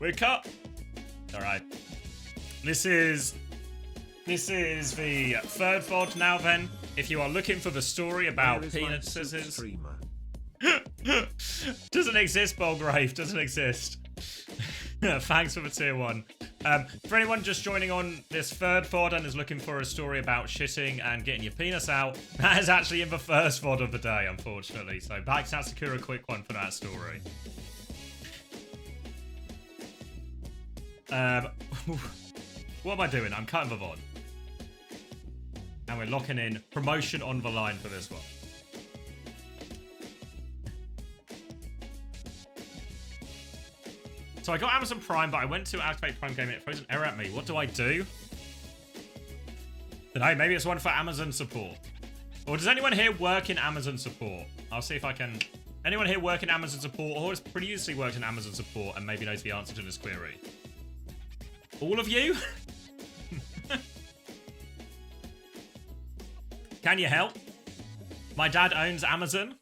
Wake up! Alright. This is the third VOD now then. If you are looking for the story about peanut scissors. Doesn't exist, Bolgrave. Doesn't exist. Thanks for the tier 1. For anyone just joining on this third VOD and is looking for a story about shitting and getting your penis out, that is actually in the first VOD of the day, unfortunately. So back to secure a quick one for that story. What am I doing? I'm cutting the VOD. And we're locking in promotion on the line for this one. So I got Amazon Prime, but I went to activate Prime Gaming. It throws an error at me. What do I do? Don't know. Maybe it's one for Amazon support. Or does anyone here work in Amazon support? I'll see if I can... Anyone here work in Amazon support or has previously worked in Amazon support and maybe knows the answer to this query? All of you? Can you help? My dad owns Amazon.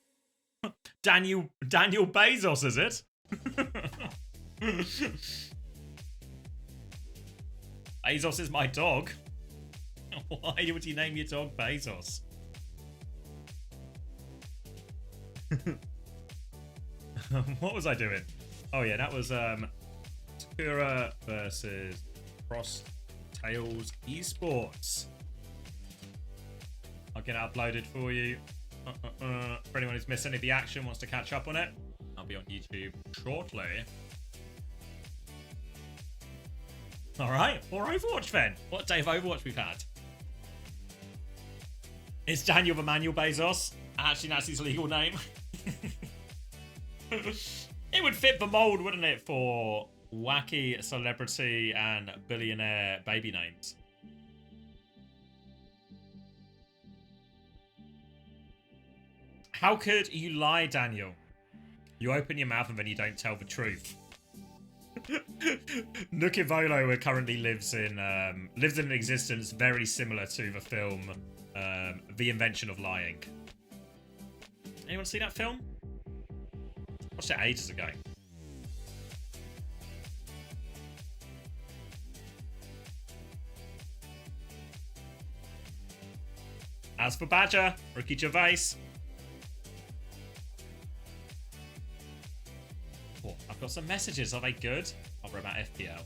Daniel Bezos, is it? Bezos is my dog. Why would you name your dog Bezos? What was I doing? Oh yeah, that was Sakura versus Cross Tails Esports. I'll get it uploaded for you. For anyone who's missed any of the action, wants to catch up on it, I'll be on YouTube shortly. Alright, more Overwatch then. What day of Overwatch we've had? It's Daniel Emmanuel Bezos. Actually, that's his legal name. It would fit the mold, wouldn't it, for wacky celebrity and billionaire baby names. How could you lie, Daniel? You open your mouth and then you don't tell the truth. Nukivolo currently lives in an existence very similar to the film The Invention of Lying. Anyone see that film? Watched it ages ago. As for Badger, Ricky Gervais. Oh, I've got some messages. Are they good? I'll worry about FPL.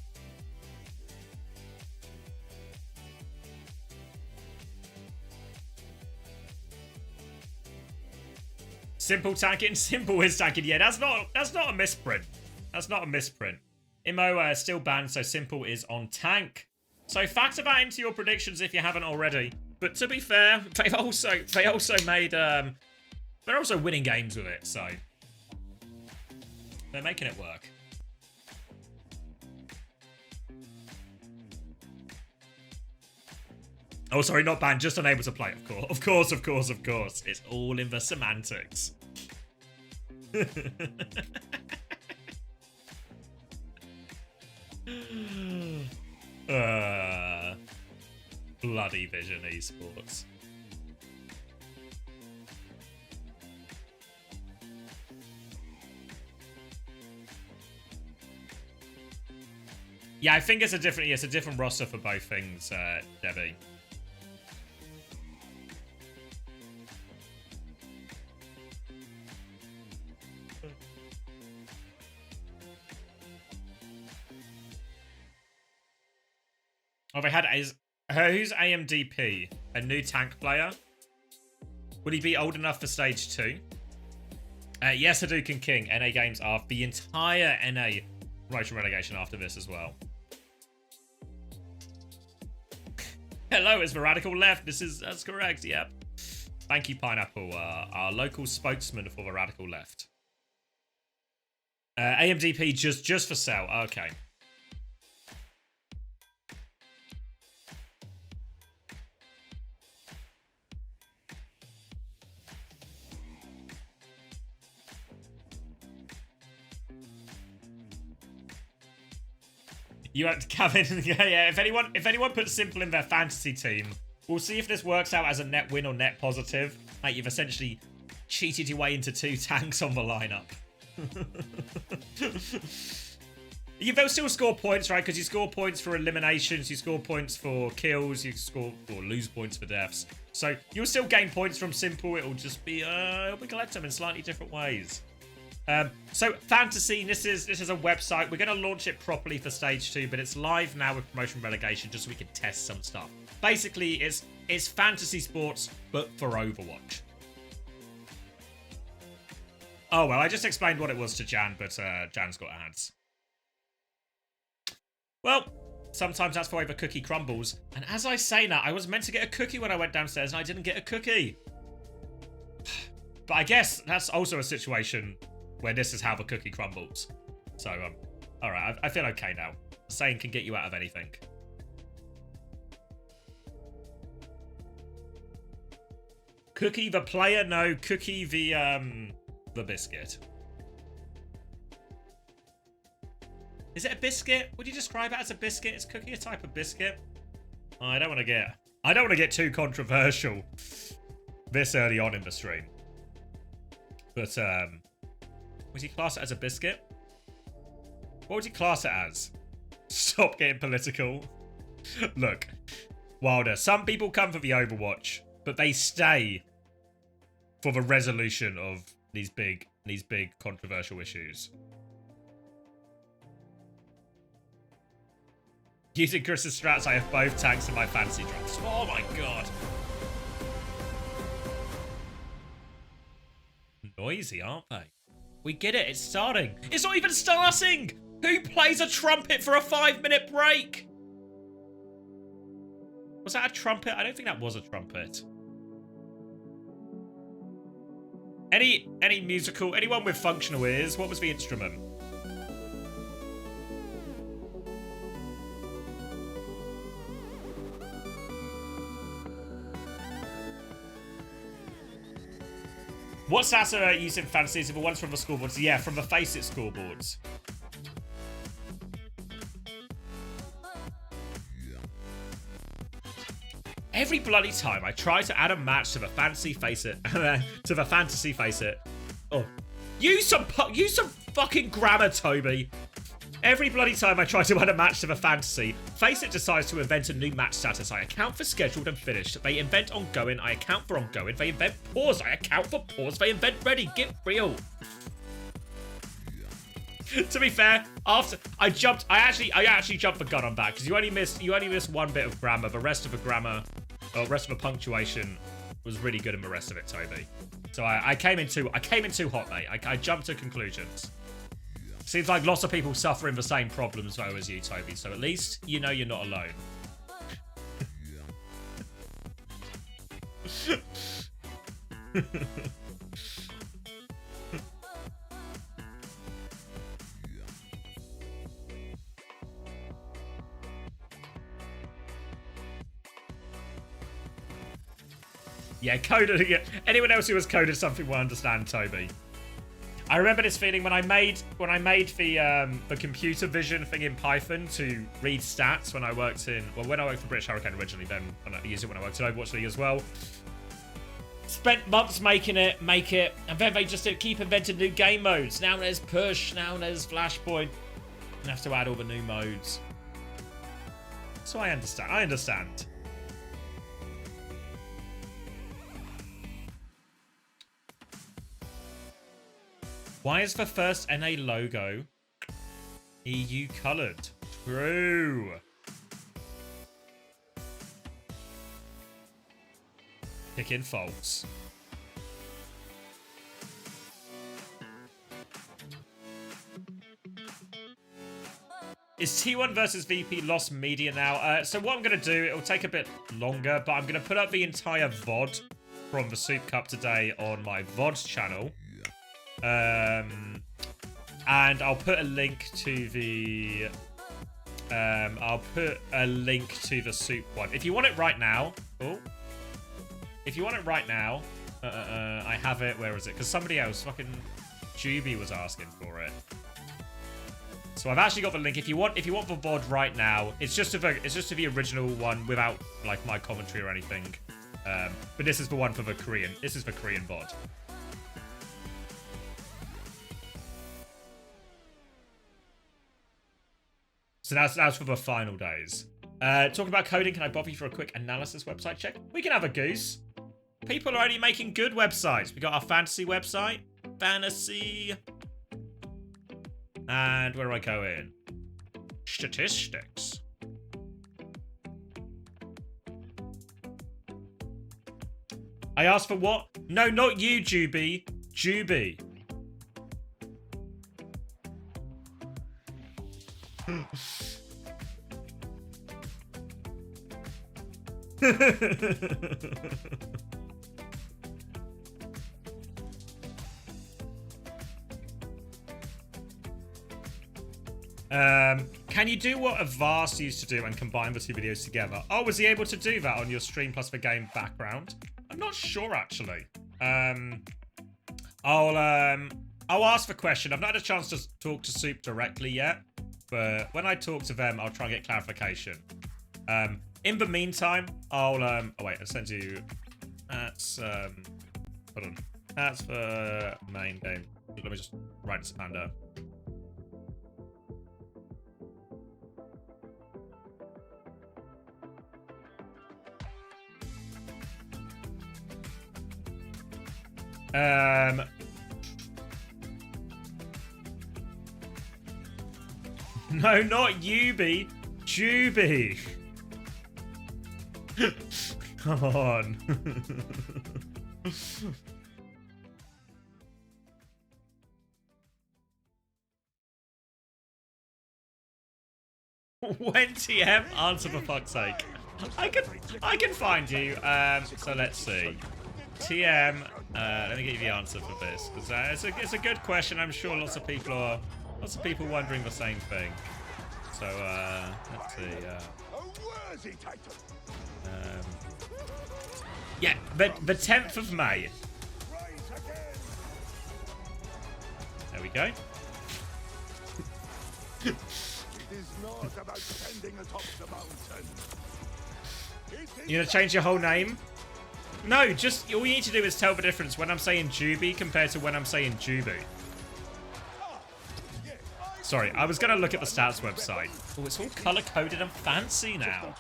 Simple tanking. Simple is tanking. Yeah, that's not a misprint. That's not a misprint. Imo still banned, so Simple is on tank. So factor that into your predictions if you haven't already. But to be fair, they also made they're also winning games with it, so they're making it work. Oh, sorry, not banned, just unable to play, of course. Of course. It's all in the semantics. Bloody Vision Esports. Yeah, I think it's a different roster for both things, Debbie. Oh, they had who's AMDP? A new tank player? Would he be old enough for stage 2? Yes, Hadouken King. NA games are the entire NA promotion relegation after this as well. Hello, it's the Radical Left. That's correct, yep. Thank you, Pineapple, our local spokesman for the Radical Left. AMDP just for sale. Okay. You have to Kevin. Yeah. If anyone puts Simple in their fantasy team, we'll see if this works out as a net win or net positive. Like, you've essentially cheated your way into 2 tanks on the lineup. They'll still score points, right? Because you score points for eliminations, you score points for kills, you score or lose points for deaths. So you'll still gain points from Simple. It'll just be it'll be collect them in slightly different ways. So Fantasy, this is a website. We're going to launch it properly for stage 2, but it's live now with promotion relegation, just so we can test some stuff. Basically, it's fantasy sports, but for Overwatch. Oh well, I just explained what it was to Jan, but Jan's got ads. Well, sometimes that's why the cookie crumbles. And as I say now, I was meant to get a cookie when I went downstairs and I didn't get a cookie. But I guess that's also a situation where this is how the cookie crumbles. So, alright, I feel okay now. Saying can get you out of anything. Cookie the player? No, Cookie the biscuit. Is it a biscuit? Would you describe it as a biscuit? Is Cookie a type of biscuit? Oh, I don't want to get too controversial this early on in the stream. But would you class it as a biscuit? What would you class it as? Stop getting political. Look, Wilder, some people come for the Overwatch, but they stay for the resolution of these big controversial issues. Using Chris's strats, I have both tanks in my fantasy drops. Oh my god. Noisy, aren't they? We get it, it's starting. It's not even starting! Who plays a trumpet for a 5-minute break? Was that a trumpet? I don't think that was a trumpet. Any musical, anyone with functional ears, what was the instrument? What stats are used in fantasies? The ones from the scoreboards? Yeah, from the FACEIT scoreboards. Every bloody time I try to add a match to the fantasy FACEIT, to the fantasy FACEIT. Oh, use some fucking grammar, Toby. Every bloody time I try to add a match to the fantasy, FACEIT decides to invent a new match status. I account for scheduled and finished. They invent ongoing. I account for ongoing. They invent pause. I account for pause. They invent ready. Get real. To be fair, after I actually jumped the gun on that because you only missed one bit of grammar. The rest of the grammar, or rest of the punctuation, was really good in the rest of it, Toby. So I came in too hot, mate. I jumped to conclusions. Seems like lots of people suffering the same problems though as you, Toby. So at least you know you're not alone. Yeah, coded. Yeah. Anyone else who has coded something will understand, Toby. I remember this feeling when I made the computer vision thing in Python to read stats when I worked for British Hurricane originally. Then I used it when I worked in Overwatch League as well. Spent months making it, and then they just keep inventing new game modes. Now there's push, now there's flashpoint. You have to add all the new modes. So I understand. Why is the first NA logo EU coloured? True. Picking faults. Is T1 versus VP lost media now? So what I'm going to do, it'll take a bit longer, but I'm going to put up the entire VOD from the Soup Cup today on my VOD channel. And I'll put a link to the soup one. If you want it right now, I have it. Where is it? Because somebody else, fucking Juby, was asking for it. So I've actually got the link. If you want the VOD right now, it's just to the original one without like my commentary or anything. But this is the one for the Korean. This is the Korean VOD. So that's for the final days. Talking about coding, can I bother you for a quick analysis website check? We can have a goose. People are already making good websites. We got our fantasy website. Fantasy. And where do I go in? Statistics. I asked for what? No, not you, Juby. Juby. Can you do what Avast used to do and combine the two videos together? Oh, was he able to do that on your stream plus the game background? I'm not sure, actually. I'll ask the question. I've not had a chance to talk to Soup directly yet, but when I talk to them, I'll try and get clarification. In the meantime, I'll oh wait, I'll send you. That's hold on. That's the main game. Let me just write this down. No, not Yubi. Juby. Come on. When TM? Answer for fuck's sake. I can find you. So let's see. TM. Let me get you the answer for this because it's a good question. I'm sure lots of people wondering the same thing. So let's see. Yeah, the 10th of May. There we go. You gonna change your whole name? No, just all you need to do is tell the difference when I'm saying Juby compared to when I'm saying Juby. Sorry, I was gonna look at the stats website. Oh, it's all color-coded and fancy now.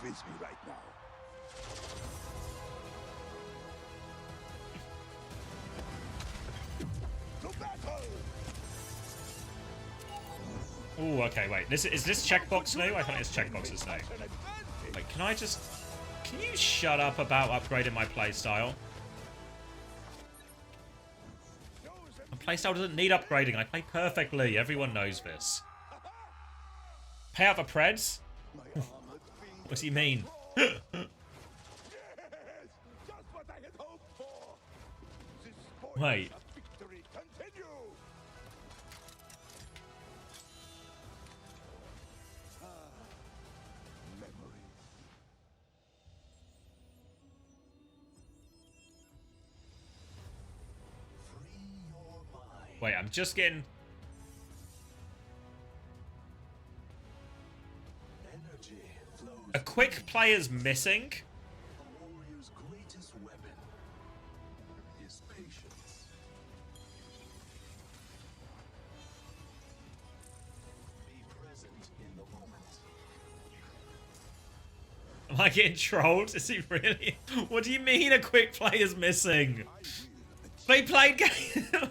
Oh, okay, wait. Is this checkbox new? I think it's checkboxes new. Wait, can you shut up about upgrading my playstyle? My playstyle doesn't need upgrading. I play perfectly. Everyone knows this. Pay out the Preds? What does he mean? Wait. Wait, I'm just getting... A quick player's missing? A warrior's greatest weapon is patience. Be present in the moment. Am I getting trolled? Is he really? What do you mean a quick player's missing? They played game.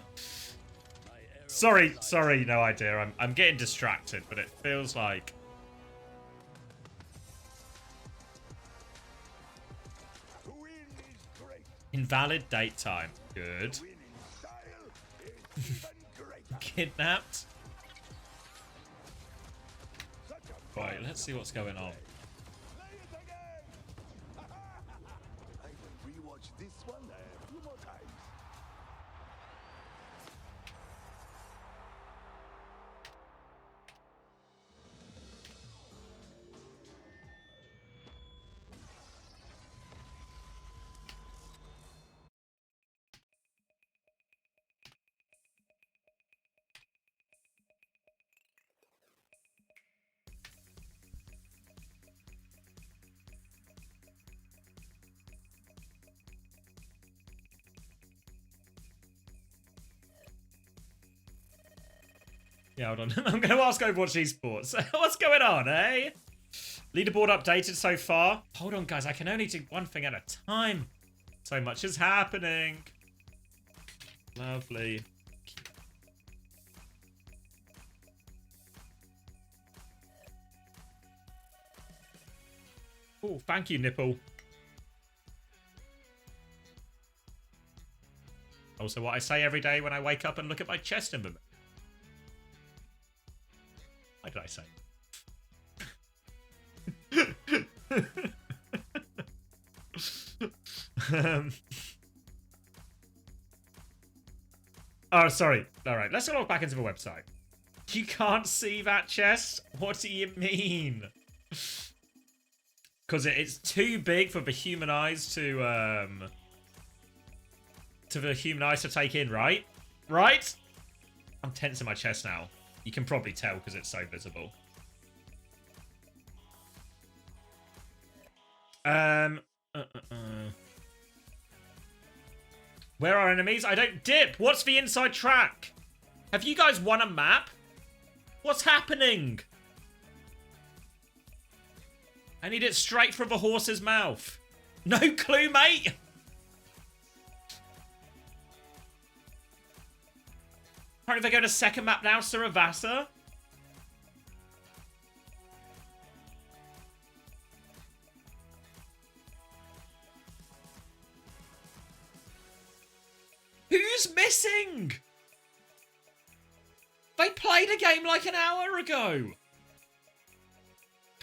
Sorry, no idea. I'm getting distracted, but it feels like... Invalid date time. Good. Kidnapped. Right, let's see what's going on. I will rewatch this one a few more times. Yeah, hold on. I'm going to ask Overwatch Esports. What's going on, eh? Leaderboard updated so far. Hold on, guys. I can only do one thing at a time. So much is happening. Lovely. Oh, thank you, Nipple. Also, what I say every day when I wake up and look at my chest image. What did I say? Oh, sorry. All right, let's log back into the website. You can't see that chest? What do you mean? Because it's too big for the human eyes to take in, right? Right? I'm tensing my chest now. You can probably tell because it's so visible. Where are enemies? I don't dip. What's the inside track? Have you guys won a map? What's happening? I need it straight from the horse's mouth. No clue, mate. Apparently they're going to second map now, Saravasa. Who's missing? They played a game like an hour ago.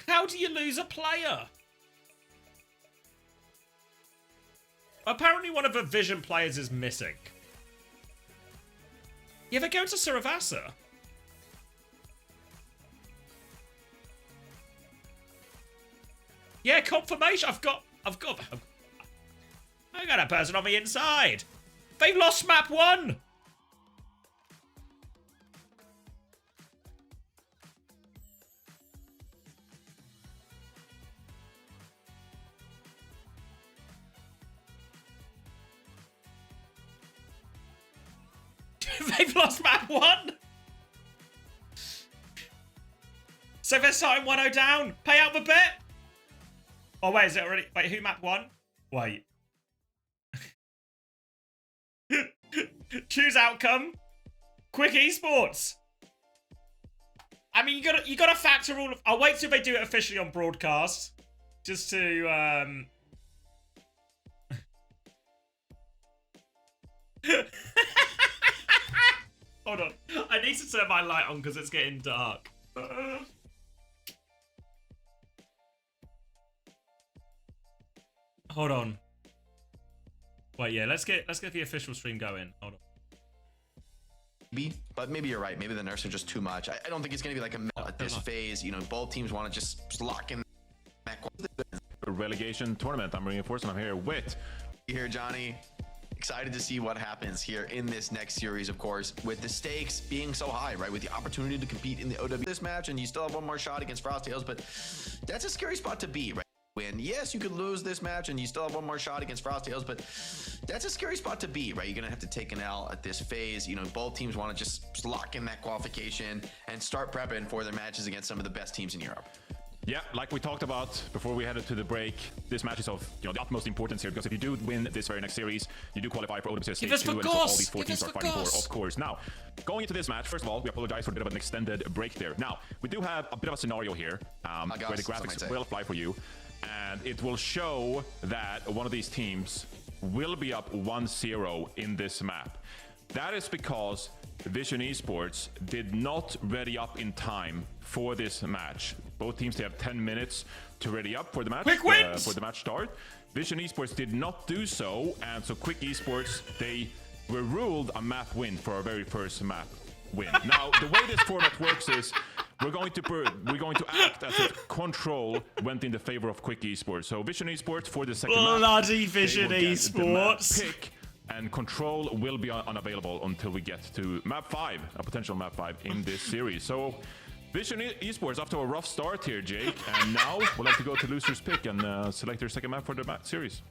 How do you lose a player? Apparently one of the Vision players is missing. Yeah, they're going to Saravasa. Yeah, confirmation. I got a person on the inside. They've lost map 1. They've lost map 1. So they're starting 1-0 down. Pay out the bet. Oh, wait, is it already? Wait, who map 1? Wait. Choose outcome. Quick Esports. I mean, you gotta factor all of. I'll wait till they do it officially on broadcast, just to Hold on. I need to turn my light on because it's getting dark. Hold on. Wait, yeah, let's get the official stream going. Hold on. But maybe you're right. Maybe the nerfs are just too much. I don't think it's going to be like at this phase. You know, both teams want to just lock in. Relegation tournament. I'm reinforcing. I'm here with. Here, Johnny. Excited to see what happens here in this next series, of course, with the stakes being so high, right? With the opportunity to compete in the OWCS match, and you still have one more shot against Frostales, but that's a scary spot to be, right? Win. Yes, you could lose this match, and you still have one more shot against Frostales, but that's a scary spot to be, right? You're gonna have to take an L at this phase. You know, both teams want to just lock in that qualification and start prepping for their matches against some of the best teams in Europe. Yeah, like we talked about before we headed to the break, this match is of the utmost importance here, because if you do win this very next series, you do qualify for OWCS Stage 2, and so all these 4 teams are fighting for, of course. Now, going into this match, first of all, we apologize for a bit of an extended break there. Now, we do have a bit of a scenario here where the graphics will fly for you, and it will show that one of these teams will be up 1-0 in this map. That is because Vision Esports did not ready up in time for this match. Both teams, they have 10 minutes to ready up for the match. Quick wins! For the match start. Vision Esports did not do so, and so Quick Esports, they were ruled a map win for our very first map win. Now, the way this format works is we're going to act as if control went in the favor of Quick Esports. So Vision Esports for the second map, bloody Vision Esports. Pick, and control will be unavailable until we get to map 5, a potential map 5 in this series. So Vision Esports off to a rough start here, Jake, and now we'll have to go to loser's pick and select their second map for the series.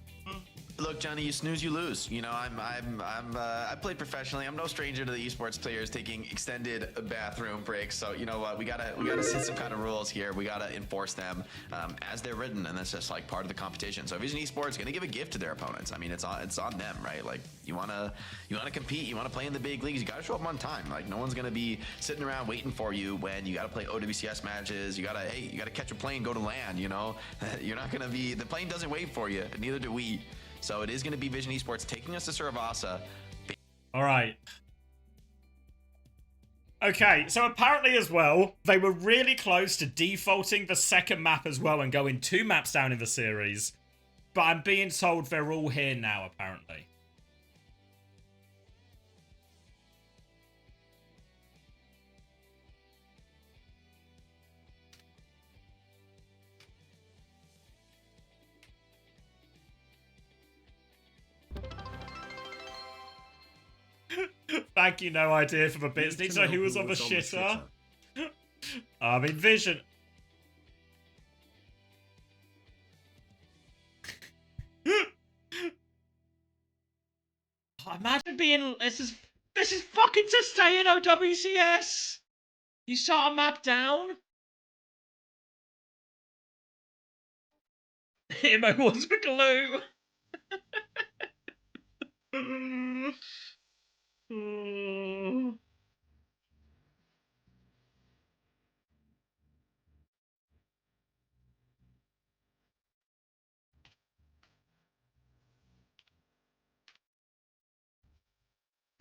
Look, Johnny, you snooze, you lose. You know, I play professionally. I'm no stranger to the esports players taking extended bathroom breaks. So you know what? We gotta set some kind of rules here. We gotta enforce them as they're written, and that's just like part of the competition. So Vision Esports gonna give a gift to their opponents. I mean, it's on them, right? Like you wanna compete, you wanna play in the big leagues. You gotta show up on time. Like no one's gonna be sitting around waiting for you when you gotta play OWCS matches. You gotta catch a plane, go to land. You know, you're not gonna be. The plane doesn't wait for you. Neither do we. So it is going to be Vision Esports taking us to Saravasa. All right. Okay, so apparently as well, they were really close to defaulting the second map as well and going 2 maps down in the series. But I'm being told they're all here now, apparently. Thank you, no idea for the bits. Need to know who was on the shitter. I mean, Vision. Imagine being. This is fucking to stay in OWCS. You shot a map down. Imo wants the glue.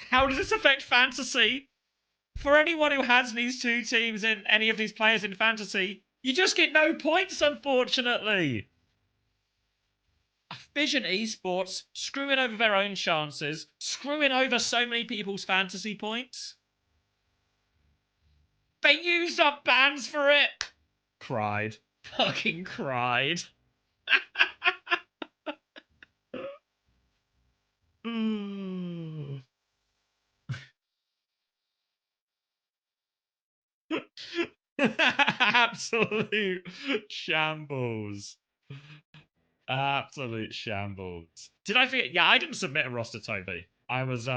How does this affect fantasy? For anyone who has these 2 teams and any of these players in fantasy, you just get no points, unfortunately. Vision Esports screwing over their own chances, screwing over so many people's fantasy points. They used up bans for it. Cried. Fucking cried. Absolute shambles. Absolute shambles. Did I forget? Yeah, I didn't submit a roster, Toby. I was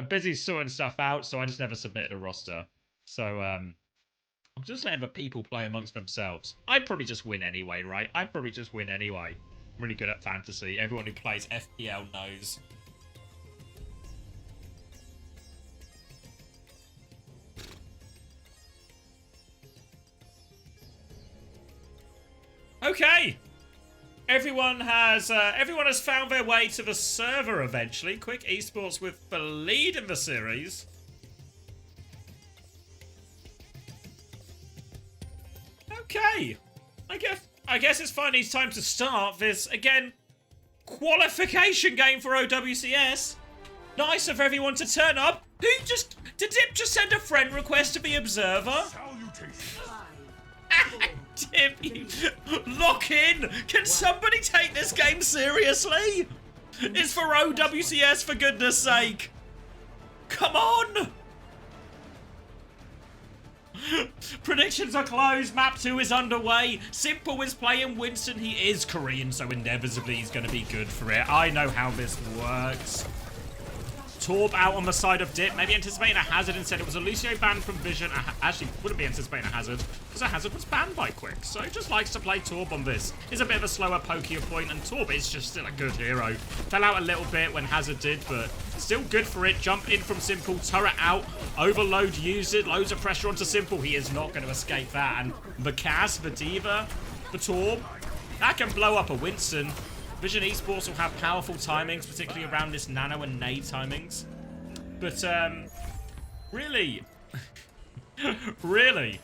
busy sorting stuff out, so I just never submitted a roster. So I'm just letting the people play amongst themselves. I'd probably just win anyway, right? I'd probably just win anyway. I'm really good at fantasy. Everyone who plays FPL knows. Okay. Everyone has found their way to the server eventually. Quick Esports with the lead in the series. Okay. I guess it's finally time to start this, again, qualification game for OWCS. Nice of everyone to turn up. Did Dip just send a friend request to the observer? Dip, you lock in. Can somebody take this game seriously? It's for OWCS, for goodness sake. Come on. Predictions are closed. Map 2 is underway. Simple is playing Winston. He is Korean, so inevitably he's going to be good for it. I know how this works. Torb out on the side of Dip, maybe anticipating a hazard instead. It was a Lucio ban from Vision. Actually, wouldn't be anticipating a hazard because a hazard was banned by Quick. So he just likes to play Torb on this. He's a bit of a slower, pokier point, and Torb is just still a good hero. Fell out a little bit when hazard did, but still good for it. Jump in from Simple, turret out, overload used it, loads of pressure onto Simple. He is not going to escape that. And the Kaz, the Diva, the Torb, that can blow up a Winston. Vision Esports will have powerful timings, particularly around this nano and nade timings. But, really, really,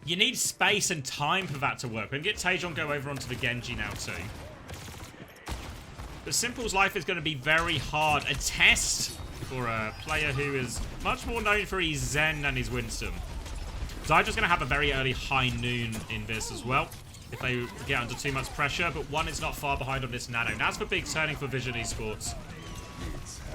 you need space and time for that to work. We can get Taejon go over onto the Genji now too. But Simple's life is going to be very hard. A test for a player who is much more known for his Zen than his Winston. Zydra's going to have a very early high noon in this as well, if they get under too much pressure, but one is not far behind on this nano. That's the big turning for Vision Esports.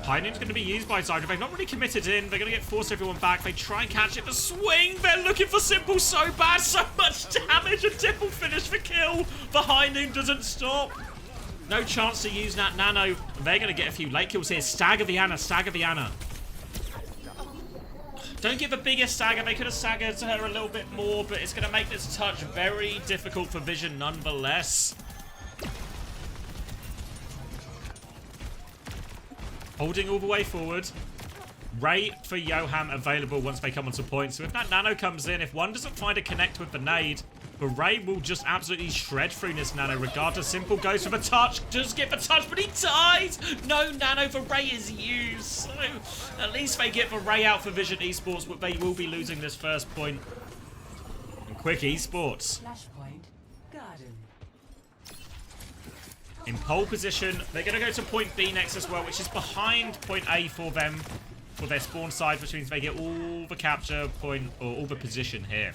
High noon's going to be used by Zydra. They've not really committed in. They're going to force everyone back. They try and catch it. The swing. They're looking for Simple so bad. So much damage. And Dip will finish the kill. The high noon doesn't stop. No chance to use that nano. They're going to get a few late kills here. Stagger Viana, stagger Viana. Don't give a bigger stagger. They could have staggered her a little bit more, but it's going to make this touch very difficult for Vision nonetheless. Holding all the way forward. Ray for Yoham available once they come onto point. So if that nano comes in, if one doesn't find a connect with the nade, but Ray will just absolutely shred through this nano regardless. Simple goes for the touch. Does get the touch, but he dies. No nano for Ray is used. So at least they get the Ray out for Vision Esports, but they will be losing this first point. And quick Esports. Flashpoint garden. In pole position, they're going to go to point B next as well, which is behind point A for them, for their spawn side, which means they get all the capture point, or all the position here.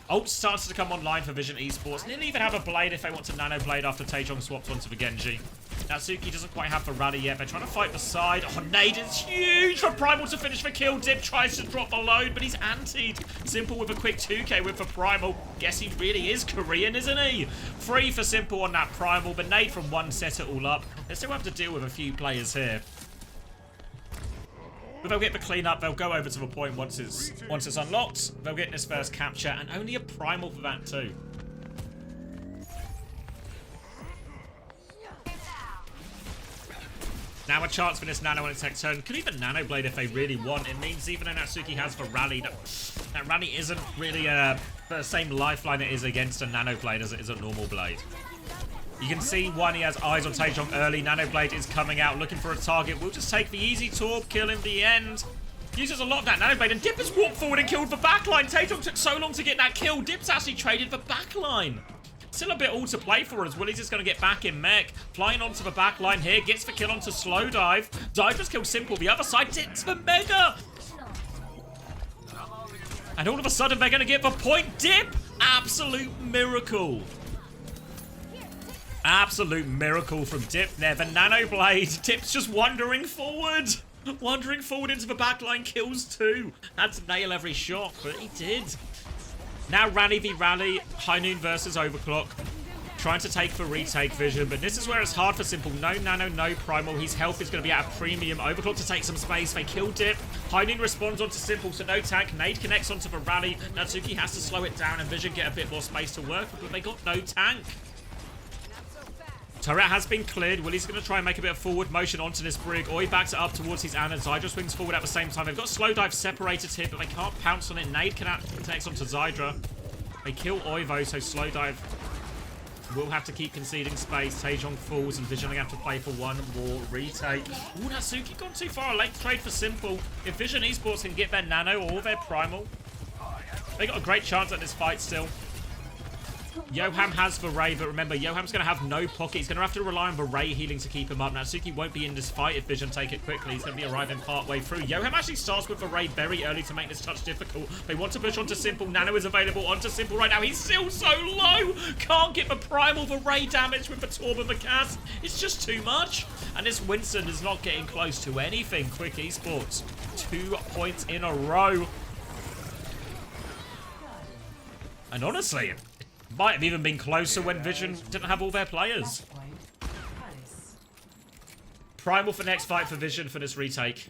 Ult starts to come online for Vision Esports. And didn't even have a blade if they want to nano blade after Taejong swapped onto the Genji. Natsuki doesn't quite have the rally yet. They're trying to fight the side. Oh, nade is huge for Primal to finish the kill. Dip tries to drop the load, but he's antied. Simple with a quick 2k with the Primal. Guess he really is Korean, isn't he? 3 for Simple on that Primal, but nade from one set it all up. They still have to deal with a few players here. But they'll get the cleanup. They'll go over to the point once it's unlocked. They'll get this first capture, and only a Primal for that too. Now a chance for this nano on its next turn. Could even nano blade if they really want. It means even though Natsuki has the rally, that rally isn't really the same lifeline it is against a nano blade as it is a normal blade. You can see one, he has eyes on Taejong early. Nano blade is coming out, looking for a target. We'll just take the easy torp, kill in the end. Uses a lot of that nano blade, and Dip has walked forward and killed the backline. Taejong took so long to get that kill. Dip's actually traded the backline. Still a bit all to play for as Willie's just going to get back in mech. Flying onto the backline here, gets the kill onto Slow Dive. Dive just killed Simple. The other side, Dip's the Mega. And all of a sudden, they're going to get the point. Dip, absolute miracle. Absolute miracle from Dip there. The nano blade. Dip's just wandering forward. Wandering forward into the backline. Kills 2. Had to nail every shot, but he did. Now Rally v Rally. High Noon versus Overclock. Trying to take for retake Vision, but this is where it's hard for Simple. No nano, no primal. His health is going to be at a premium. Overclock to take some space. They kill Dip. High Noon responds onto Simple, so no tank. Nade connects onto the Rally. Natsuki has to slow it down and Vision get a bit more space to work with, but they got no tank. Turret has been cleared. Willie's going to try and make a bit of forward motion onto this Brig. Oi backs it up towards his Ana. Zydra swings forward at the same time. They've got Slow Dive separated here, but they can't pounce on it. Nade connects onto Zydra. They kill Oi though, so Slow Dive will have to keep conceding space. Taejong falls and Vision have to play for one more retake. Ooh, Natsuki gone too far. A late trade for Simple. If Vision Esports can get their nano or their primal, they got a great chance at this fight still. Yoham has the Ray, but remember, Yoham's going to have no pocket. He's going to have to rely on the Ray healing to keep him up. Natsuki won't be in this fight if Vision take it quickly. He's going to be arriving part way through. Yoham actually starts with the Ray very early to make this touch difficult. They want to push onto Simple. Nano is available onto Simple right now. He's still so low. Can't get the primal, the Ray damage with the Torb and the cast. It's just too much. And this Winston is not getting close to anything. Quick Esports. 2 points in a row. And honestly, might have even been closer when Vision didn't have all their players. Primal for next fight for Vision for this retake.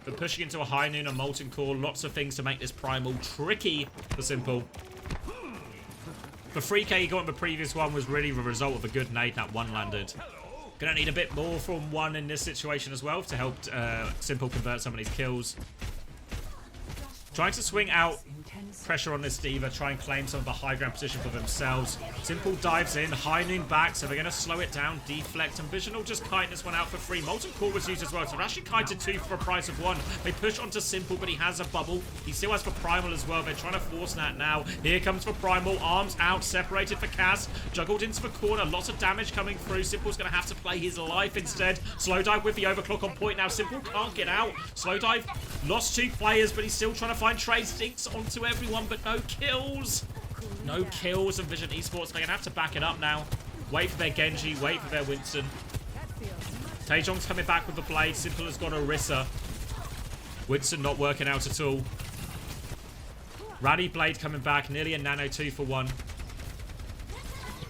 But pushing into a High Noon, a Molten Core, lots of things to make this Primal tricky for Simple. The 3k he got in the previous one was really the result of a good nade. That one landed. Gonna need a bit more from one in this situation as well to help Simple convert some of these kills. Trying to swing out, pressure on this D.Va, try and claim some of the high ground position for themselves. Simple dives in, High Noon back, so they're going to slow it down, deflect, and Vision will just kite this one out for free. Molten Core was used as well, so they're actually kited 2 for a price of 1. They push onto Simple, but he has a bubble. He still has for Primal as well. They're trying to force that now. Here comes for Primal, arms out, separated for Cass, juggled into the corner, lots of damage coming through. Simple's going to have to play his life instead. Slow Dive with the Overclock on point now. Simple can't get out. Slow Dive lost 2 players, but he's still trying to find trade stinks onto everyone, but no kills. No kills, and Vision Esports, they're going to have to back it up now. Wait for their Genji, wait for their Winston. Taejong's coming back with the blade. Simple has got Orisa. Winston not working out at all. Rally blade coming back, nearly a nano 2 for 1.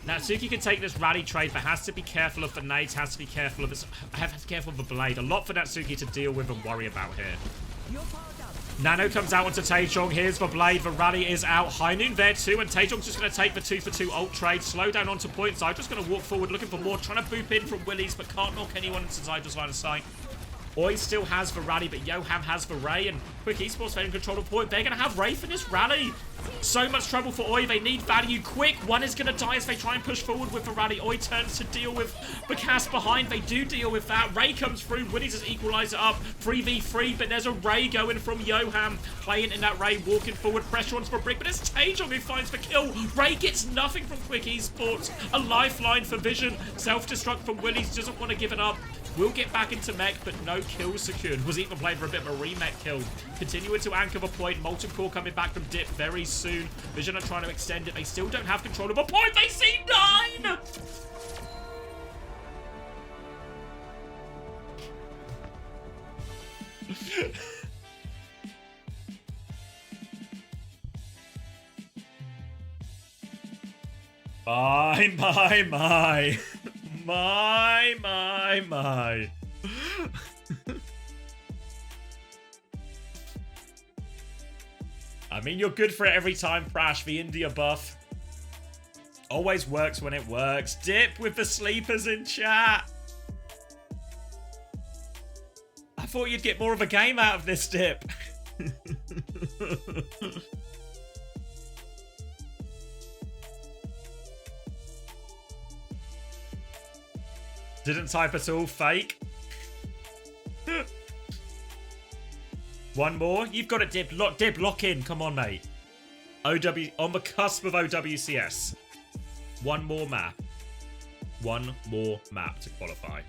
Natsuki can take this rally trade, but has to be careful of the nades, has to be careful of this, have to be careful of the blade. A lot for Natsuki to deal with and worry about here. Nano comes out onto Taejong. Here's the blade. The rally is out. High Noon there too, and Taejong's just going to take the 2-for-2 ult trade. Slow down onto point side. Just going to walk forward, looking for more. Trying to boop in from Willies, but can't knock anyone into Zydra's line of sight. Oi still has the rally, but Yoham has the Ray, and Quick Esports in control of point. They're going to have Ray for this rally. So much trouble for Oi. They need value quick. One is going to die as they try and push forward with the rally. Oi turns to deal with the cast behind. They do deal with that. Ray comes through. Willies has equalized it up. 3v3, but there's a Ray going from Yoham. Playing in that Ray, walking forward. Pressure onto the brick, but it's Taejong who finds the kill. Ray gets nothing from Quick Esports. A lifeline for Vision. Self-destruct from Willies. Doesn't want to give it up. Will get back into mech, but no kills secured. Was even playing for a bit of a remech kill. Continuing to anchor the point. Molten Core coming back from Dip very soon. Vision are trying to extend it. They still don't have control of a point. They see 9! My. My. I mean, you're good for it every time, Prash. The India buff always works when it works. Dip with the sleepers in chat. I thought you'd get more of a game out of this, Dip. Didn't type at all. Fake. One more. You've got it, Dip. Dip, lock in. Come on, mate. On the cusp of OWCS. One more map. One more map to qualify.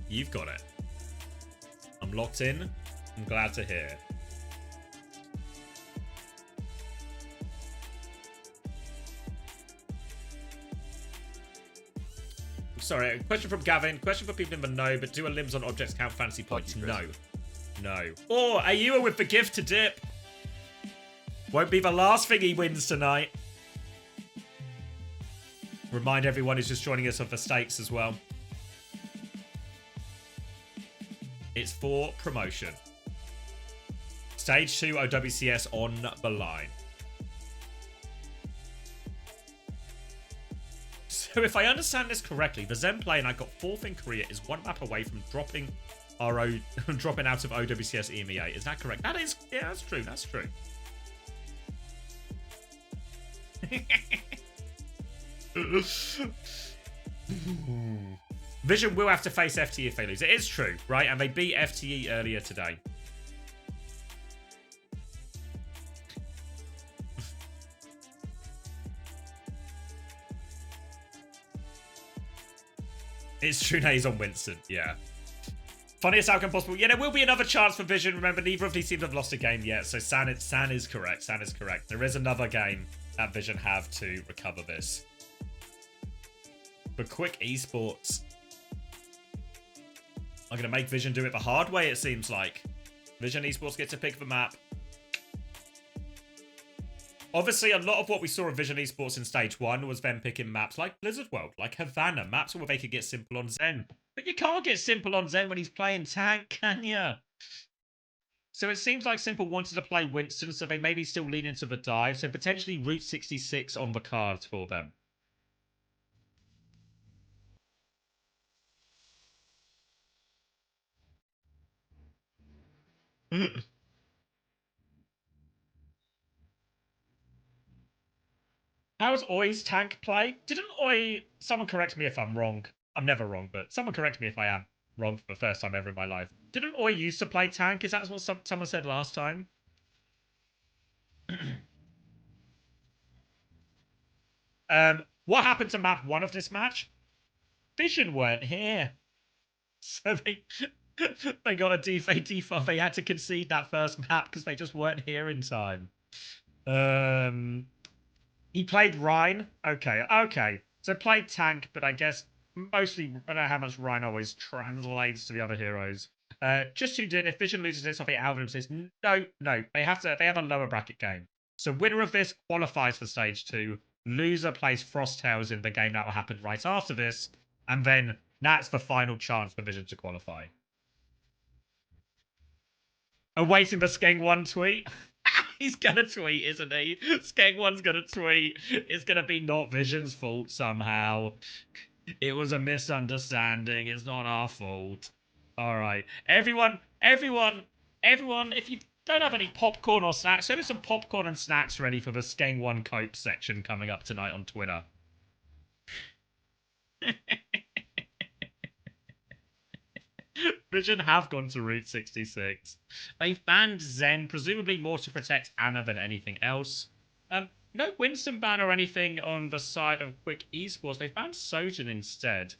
You've got it. I'm locked in. I'm glad to hear. Sorry, question from Gavin. Question for people in the know, but do a limbs on objects count fantasy points? No. No. Or Ayua with the gift to Dip. Won't be the last thing he wins tonight. Remind everyone who's just joining us of the stakes as well. It's for promotion. Stage 2 OWCS on the line. So if I understand this correctly, the Zen play, and I got 4th in Korea, is one map away from dropping dropping out of OWCS EMEA. Is that correct? That is, yeah, that's true. That's true. Vision will have to face FTE if they lose. It is true, right? And they beat FTE earlier today. It's true, now he's on Winston, yeah. Funniest outcome possible. Yeah, there will be another chance for Vision. Remember, neither of these teams have lost a game yet, so San is correct. San is correct. There is another game that Vision have to recover this. But Quick Esports are going to make Vision do it the hard way, it seems like. Vision Esports get to pick the map. Obviously, a lot of what we saw of Vision Esports in Stage 1 was them picking maps like Blizzard World, like Havana, maps where they could get simple on Zen. But you can't get simple on Zen when he's playing tank, can you? So it seems like Simple wanted to play Winston, so they maybe still lean into the dive, so potentially Route 66 on the cards for them. How's Oi's tank play? Didn't Oi... Someone correct me if I'm wrong. I'm never wrong, but someone correct me if I am wrong for the first time ever in my life. Didn't Oi used to play tank? Is that what someone said last time? What happened to map 1 of this match? Vision weren't here. So they got a default. They had to concede that first map because they just weren't here in time. He played Rhine. Okay. So played tank, but I guess mostly, I don't know how much Rhine always translates to the other heroes. Just tuned in. If Vision loses this, I'll be Alvin says no. They have a lower bracket game. So winner of this qualifies for stage 2. Loser plays Frosttails in the game that will happen right after this. And then that's the final chance for Vision to qualify. Awaiting the Skeng1 tweet. He's gonna tweet, isn't he? Skeng1's gonna tweet. It's gonna be not Vision's fault somehow. It was a misunderstanding. It's not our fault. Alright. Everyone, if you don't have any popcorn or snacks, there is some popcorn and snacks ready for the Skeng1 Cope section coming up tonight on Twitter. Vision have gone to Route 66. They've banned Zen, presumably more to protect Anna than anything else. No Winston ban or anything on the side of Quick Esports. They've banned Sojin instead.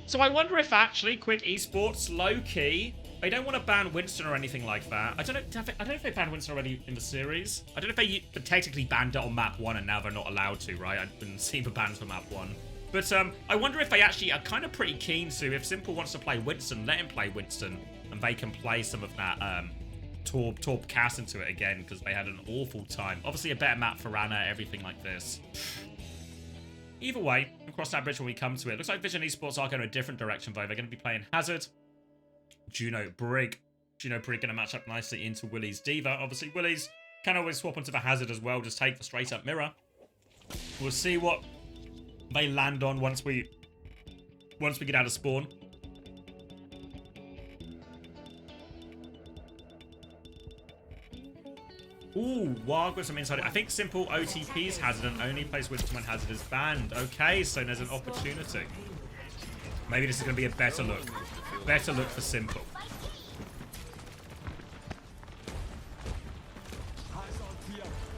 So I wonder if actually Quick Esports, low-key, they don't want to ban Winston or anything like that. I don't know if they banned Winston already in the series. I don't know if they technically banned it on map 1 and now they're not allowed to, right? I didn't see the bans for map 1. But I wonder if they actually are kind of pretty keen to, if Simple wants to play Winston, let him play Winston. And they can play some of that Torb cast into it again, because they had an awful time. Obviously a better map for Anna, everything like this. Either way, we'll cross that bridge when we come to it. Looks like Vision Esports are going a different direction, though. They're going to be playing Hazard, Juno Brig. Juno Brig going to match up nicely into Willie's Diva. Obviously, Willie's can always swap onto the Hazard as well. Just take the straight-up mirror. We'll see what they land on once we get out of spawn. Ooh, Wag with some insight. I think Simple OTP's Hazard and only plays Wisdom when Hazard is banned. Okay, so there's an opportunity. Maybe this is going to be a better look. Better look for Simple.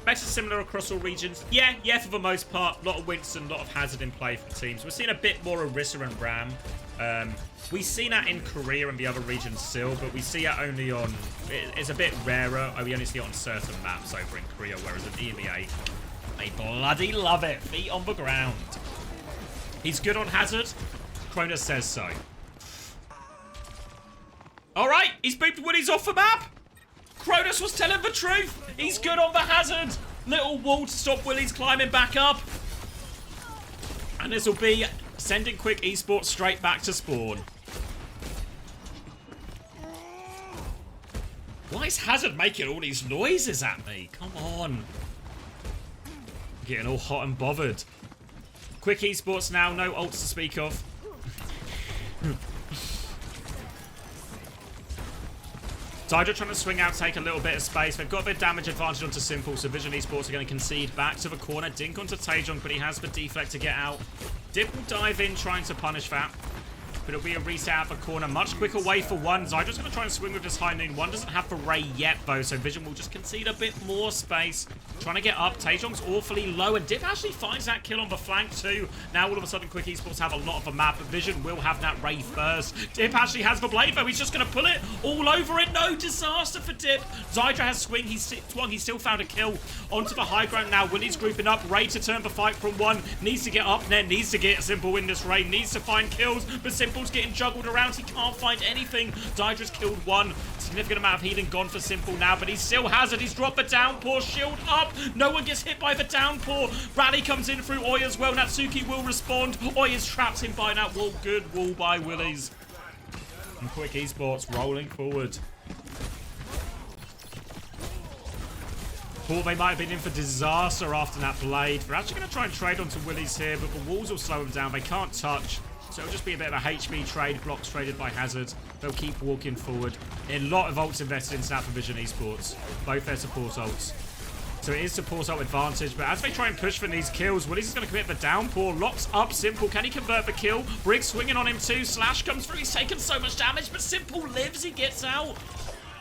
Better similar across all regions. Yeah, for the most part. A lot of Winston, a lot of Hazard in play for teams. We're seeing a bit more Orisa and Ram. We've seen that in Korea and the other regions still, but we see it only on... It's a bit rarer. We only see it on certain maps over in Korea, whereas in EMEA, they bloody love it. Feet on the ground. He's good on Hazard. Cronus says so. Alright, he's booped Willie's off the map. Cronus was telling the truth. He's good on the Hazard. Little wall to stop Willie's climbing back up. And this will be sending Quick Esports straight back to spawn. Why is Hazard making all these noises at me? Come on. Getting all hot and bothered. Quick Esports now, no ults to speak of. Hydra trying to swing out, take a little bit of space. They've got a bit of damage advantage onto Simple, so Vision Esports are going to concede back to the corner. Dink onto Taejong, but he has the deflect to get out. Dip will dive in, trying to punish that. But it'll be a reset out the corner. Much quicker way for one. Zydra's going to try and swing with this high noon. One doesn't have the Ray yet, though, so Vision will just concede a bit more space. Trying to get up. Taejong's awfully low, and Dip actually finds that kill on the flank, too. Now, all of a sudden, Quick Esports have a lot of the map, but Vision will have that Ray first. Dip actually has the blade, though. He's just going to pull it all over it. No disaster for Dip. Zydra has swing. He's swung. He's still found a kill onto the high ground now. Willie's grouping up. Ray to turn the fight from one. Needs to get up there. Needs to get Simple in this Ray. Needs to find kills, but Simple's getting juggled around. He can't find anything. Zydra's killed one. Significant amount of healing gone for Simple now, but he still has it. He's dropped the downpour. Shield up. No one gets hit by the downpour. Rally comes in through Oi as well. Natsuki will respond. Oi is trapped in by that wall. Good wall by Willies. And Quick Esports rolling forward. Thought they might have been in for disaster after that blade. They're actually going to try and trade onto Willies here, but the walls will slow them down. They can't touch. So it'll just be a bit of a HB trade. Blocks traded by Hazard. They'll keep walking forward. A lot of ults invested in Snap for Vision Esports. Both their support ults. So it is support ult advantage. But as they try and push for these kills, Willies is going to commit the downpour. Locks up Simple. Can he convert the kill? Briggs swinging on him too. Slash comes through. He's taken so much damage, but Simple lives. He gets out.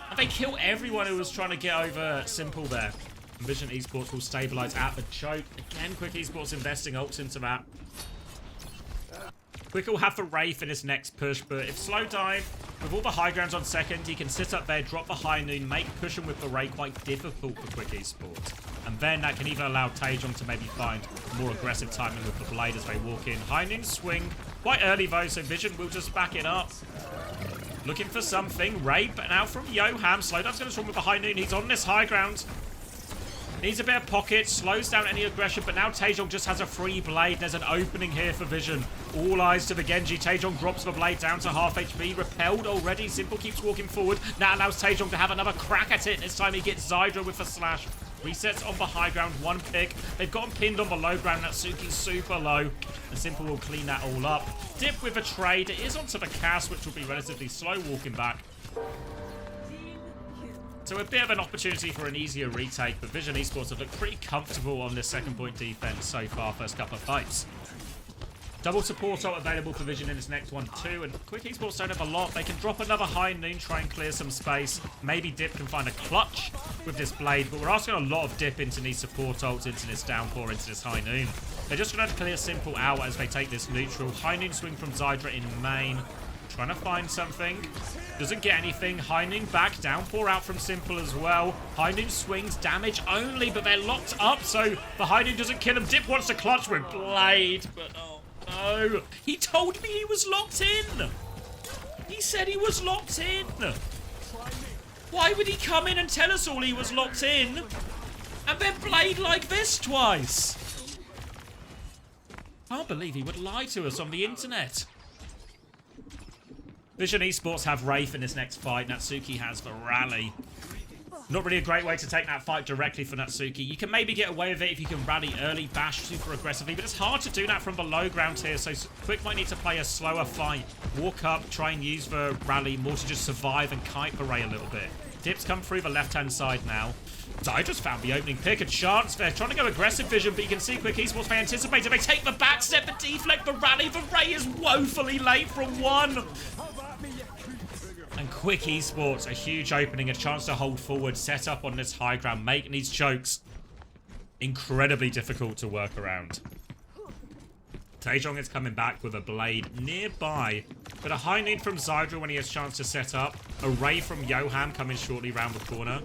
And they kill everyone who was trying to get over Simple there. And Vision Esports will stabilize at the choke. Again, Quick Esports investing ults into that. Quick will have the Wraith in his next push, but if Slow Dive, with all the high grounds on second, he can sit up there, drop the high noon, make pushing with the Ray quite difficult for Quick Esports. And then that can even allow Taejong to maybe find more aggressive timing with the blade as they walk in. High noon swing, quite early though, so Vision will just back it up. Looking for something. Ray, but now from Yoham. Slowdive's going to swim with the high noon. He's on this high ground. Needs a bit of pocket. Slows down any aggression. But now Taejong just has a free blade. There's an opening here for Vision. All eyes to the Genji. Taejong drops the blade down to half HP. Repelled already. Simple keeps walking forward. Now allows Taejong to have another crack at it. This time he gets Zydra with a slash. Resets on the high ground, one pick. They've got him pinned on the low ground. Natsuki's super low. And Simple will clean that all up. Dip with a trade. It is onto the cast, which will be relatively slow walking back. So a bit of an opportunity for an easier retake, but Vision Esports have looked pretty comfortable on this second point defense so far, first couple of fights. Double support ult available for Vision in this next one too, and Quick Esports don't have a lot. They can drop another high noon, try and clear some space. Maybe Dip can find a clutch with this blade, but we're asking a lot of Dip into these support ults, into this downpour, into this high noon. They're just going to clear Simple out as they take this neutral. High noon swing from Zydra in main. Trying to find something. Doesn't get anything. High noon back. Downpour out from Simple as well. High noon swings. Damage only, but they're locked up, so the high noon doesn't kill him. Dip wants to clutch with blade, but oh no. He told me he was locked in. He said he was locked in. Why would he come in and tell us all he was locked in and then blade like this twice? Can't believe he would lie to us on the internet. Vision Esports have Wraith in this next fight. Natsuki has the rally. Not really a great way to take that fight directly for Natsuki. You can maybe get away with it if you can rally early, bash super aggressively, but it's hard to do that from the low ground here, so Quick might need to play a slower fight. Walk up, try and use the rally more to just survive and kite the Ray a little bit. Dips come through the left-hand side now. Zydra's found the opening pick. A chance there. Trying to go aggressive Vision, but you can see Quick Esports, they anticipate it. They take the back step, the deflect, the rally. The Ray is woefully late from one. And Quick Esports, a huge opening, a chance to hold forward, set up on this high ground, making these chokes incredibly difficult to work around. Taejong is coming back with a blade nearby, but a high need from Zydra when he has chance to set up. A ray from Yoham coming shortly round the corner.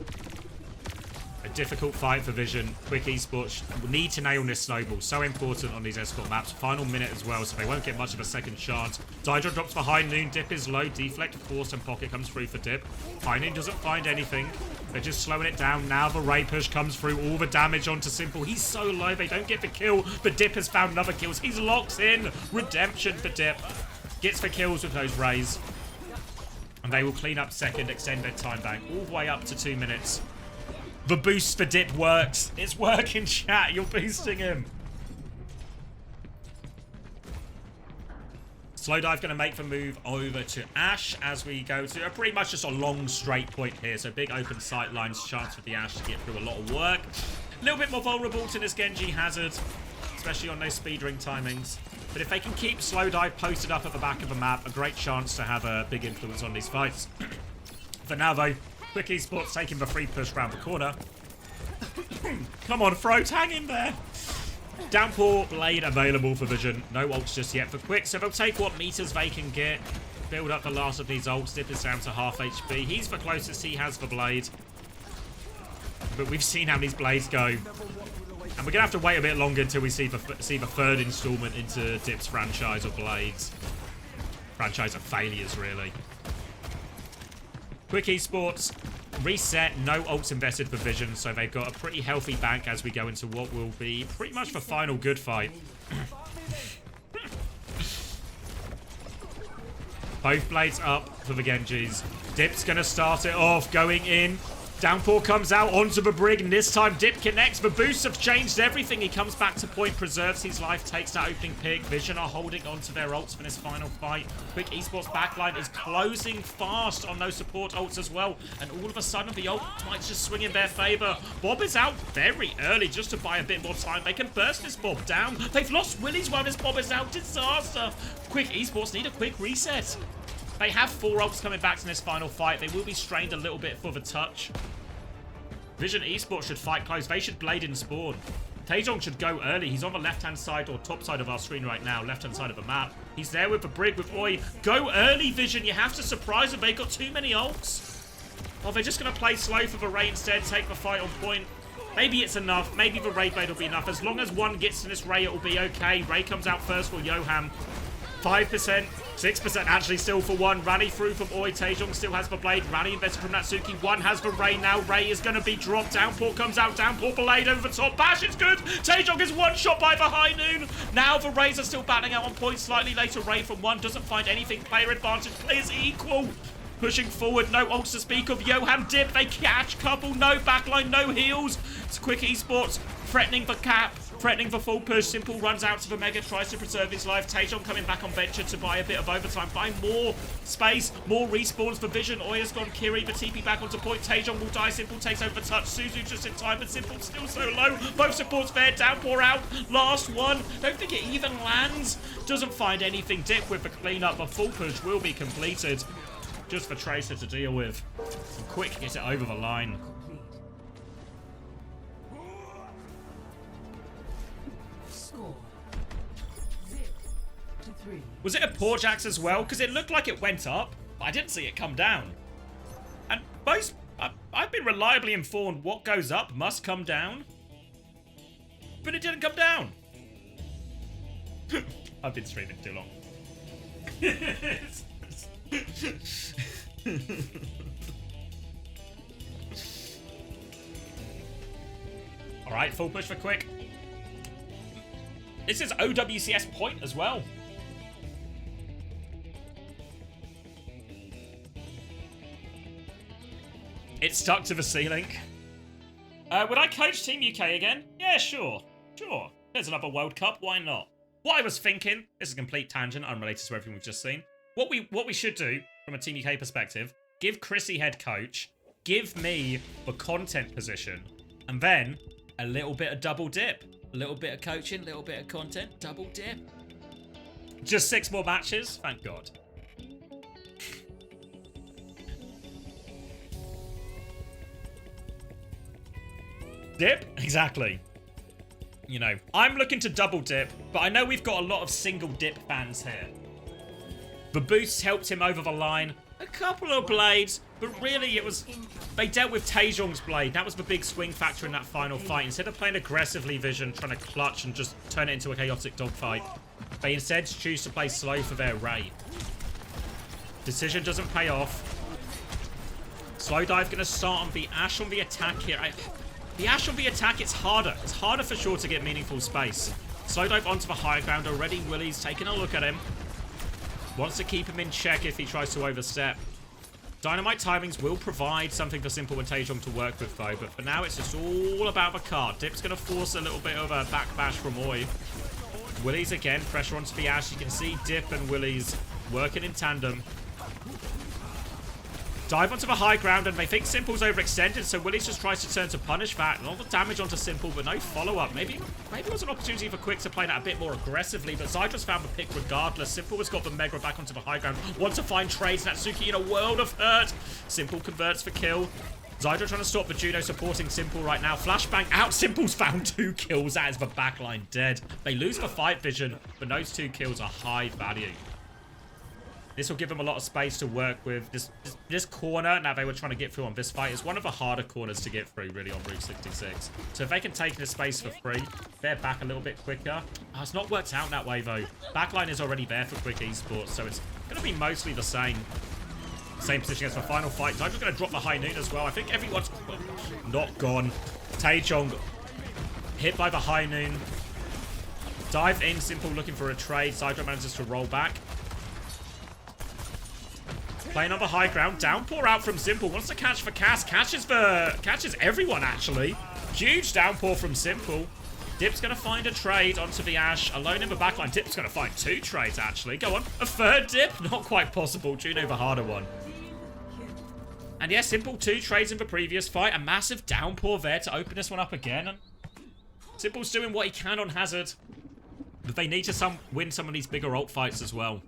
A difficult fight for Vision. Quick Esports need to nail this snowball. So important on these escort maps. Final minute as well, so they won't get much of a second chance. Zydra drops for high noon. Dip is low. Deflect, force, and pocket comes through for Dip. High noon doesn't find anything. They're just slowing it down. Now the ray push comes through. All the damage onto Simple. He's so low. They don't get the kill, but Dip has found another kills. He's locked in. Redemption for Dip. Gets the kills with those rays. And they will clean up second, extend their time back all the way up to 2 minutes. The boost for Dip works. It's working, chat. You're boosting him. Slowdive going to make the move over to Ashe as we go to pretty much just a long straight point here. So big open sight lines, chance for the Ashe to get through a lot of work. A little bit more vulnerable to this Genji hazard, especially on those speed ring timings. But if they can keep Slowdive posted up at the back of the map, a great chance to have a big influence on these fights. For now, though, Quick Esports taking the free push round the corner. Come on, Froat, hang in there. Downpour blade available for Vision. No ults just yet for Quick, so they'll take what meters they can get. Build up the last of these ults. Dip is down to half HP. He's the closest he has for blade. But we've seen how these blades go. And we're going to have to wait a bit longer until we see the third installment into Dip's franchise of blades. Franchise of failures, really. Quick Esports reset, no ults invested for Vision, so they've got a pretty healthy bank as we go into what will be pretty much the final good fight. Both blades up for the Genjis. Dip's going to start it off, going in. Downpour comes out onto the brig, and this time Dip connects. The boosts have changed everything. He comes back to point, preserves his life, takes that opening pick. Vision are holding onto their ults for this final fight. Quick Esports backline is closing fast on those support ults as well. And all of a sudden, the ult might just swing in their favor. Bob is out very early just to buy a bit more time. They can burst this Bob down. They've lost Willies while this Bob is out. Disaster. Quick Esports need a quick reset. They have 4 ults coming back to this final fight. They will be strained a little bit for the touch. Vision Esports should fight close. They should blade in spawn. Taejong should go early. He's on the left-hand side or top side of our screen right now. Left-hand side of the map. He's there with the brig with Oi. Go early, Vision. You have to surprise them. They've got too many ults. Oh, they're just going to play slow for the Ray instead. Take the fight on point. Maybe it's enough. Maybe the Ray blade will be enough. As long as one gets to this Ray, it will be okay. Ray comes out first for Yoham. 5%, 6% actually still for one. Rally through from Oi. Taejong still has the blade. Rally invested from Natsuki. One has the Ray now. Ray is going to be dropped. Downpour comes out. Downpour blade over the top. Bash is good. Taejong is one shot by the high noon. Now the Rays are still battling out on point. Slightly later, Ray from one doesn't find anything. Player advantage. Players equal. Pushing forward, no ults to speak of. Johan dip, they catch couple, no backline, no heals. It's Quick Esports threatening the cap, threatening the full push. Simple runs out to the Mega, tries to preserve his life. Taejong coming back on Venture to buy a bit of overtime, buy more space, more respawns for Vision. Oya's gone, Kiri, the TP back onto point. Taejong will die, Simple takes over the touch. Suzu just in time, but Simple still so low. Both supports there, Downpour out, last one. Don't think it even lands. Doesn't find anything. Dip with the cleanup, the full push will be completed. Just for Tracer to deal with. And Quick gets it over the line. Score 0-3. Was it a poor Jax as well? Because it looked like it went up, but I didn't see it come down. And most... I've been reliably informed what goes up must come down. But it didn't come down. I've been streaming too long. Alright, full push for Quick. This is OWCS point as well. It's stuck to the ceiling. Would I coach Team UK again? Yeah, sure. Sure. There's another World Cup, why not? What I was thinking, this is a complete tangent, unrelated to everything we've just seen. What we should do, from a Team UK perspective, give Chrissy head coach, give me the content position, and then a little bit of double dip. A little bit of coaching, a little bit of content, double dip. Just 6 more matches, thank God. Dip? Exactly. You know, I'm looking to double dip, but I know we've got a lot of single dip fans here. The boosts helped him over the line. A couple of blades, but really it was... They dealt with Taejong's blade. That was the big swing factor in that final fight. Instead of playing aggressively Vision, trying to clutch and just turn it into a chaotic dogfight, they instead choose to play slow for their Ray. Decision doesn't pay off. Slow dive going to start on the Ashe on the attack here. The Ashe on the attack, it's harder. It's harder for sure to get meaningful space. Slow dive onto the high ground already. Willie's taking a look at him. Wants to keep him in check if he tries to overstep. Dynamite timings will provide something for Simple and Taejong to work with though, but for now it's just all about the card. Dip's going to force a little bit of a back bash from Oi. Willie's again, pressure onto the Ashe. You can see Dip and Willie's working in tandem. Dive onto the high ground, and they think Simple's overextended, so Willie's just tries to turn to punish that. A lot of damage onto Simple, but no follow-up. Maybe it was an opportunity for Quick to play that a bit more aggressively, but Zydra's found the pick regardless. Simple has got the Mega back onto the high ground. Wants to find trades. Natsuki in a world of hurt. Simple converts for kill. Zydra trying to stop the Juno supporting Simple right now. Flashbang out. Simple's found 2 kills. That is the backline dead. They lose the fight vision, but those 2 kills are high value. This will give them a lot of space to work with. This corner, now they were trying to get through on this fight, is one of the harder corners to get through, really, on Route 66. So if they can take this space for free, they're back a little bit quicker. Oh, it's not worked out that way, though. Backline is already there for Quick Esports, so it's going to be mostly the same. Same position as the final fight. Zydra's going to drop the high noon as well. I think everyone's not gone. Taejong hit by the high noon. Dive in, Simple looking for a trade. Zydra manages to roll back. Playing on the high ground. Downpour out from Simple. Wants to catch for Cass. Catches everyone, actually. Huge downpour from Simple. Dip's going to find a trade onto the Ashe. Alone in the backline. Dip's going to find 2 trades, actually. Go on. A third Dip? Not quite possible. Juno the harder one. And yeah, Simple 2 trades in the previous fight. A massive downpour there to open this one up again. And Simple's doing what he can on Hazard. But they need to win some of these bigger ult fights as well.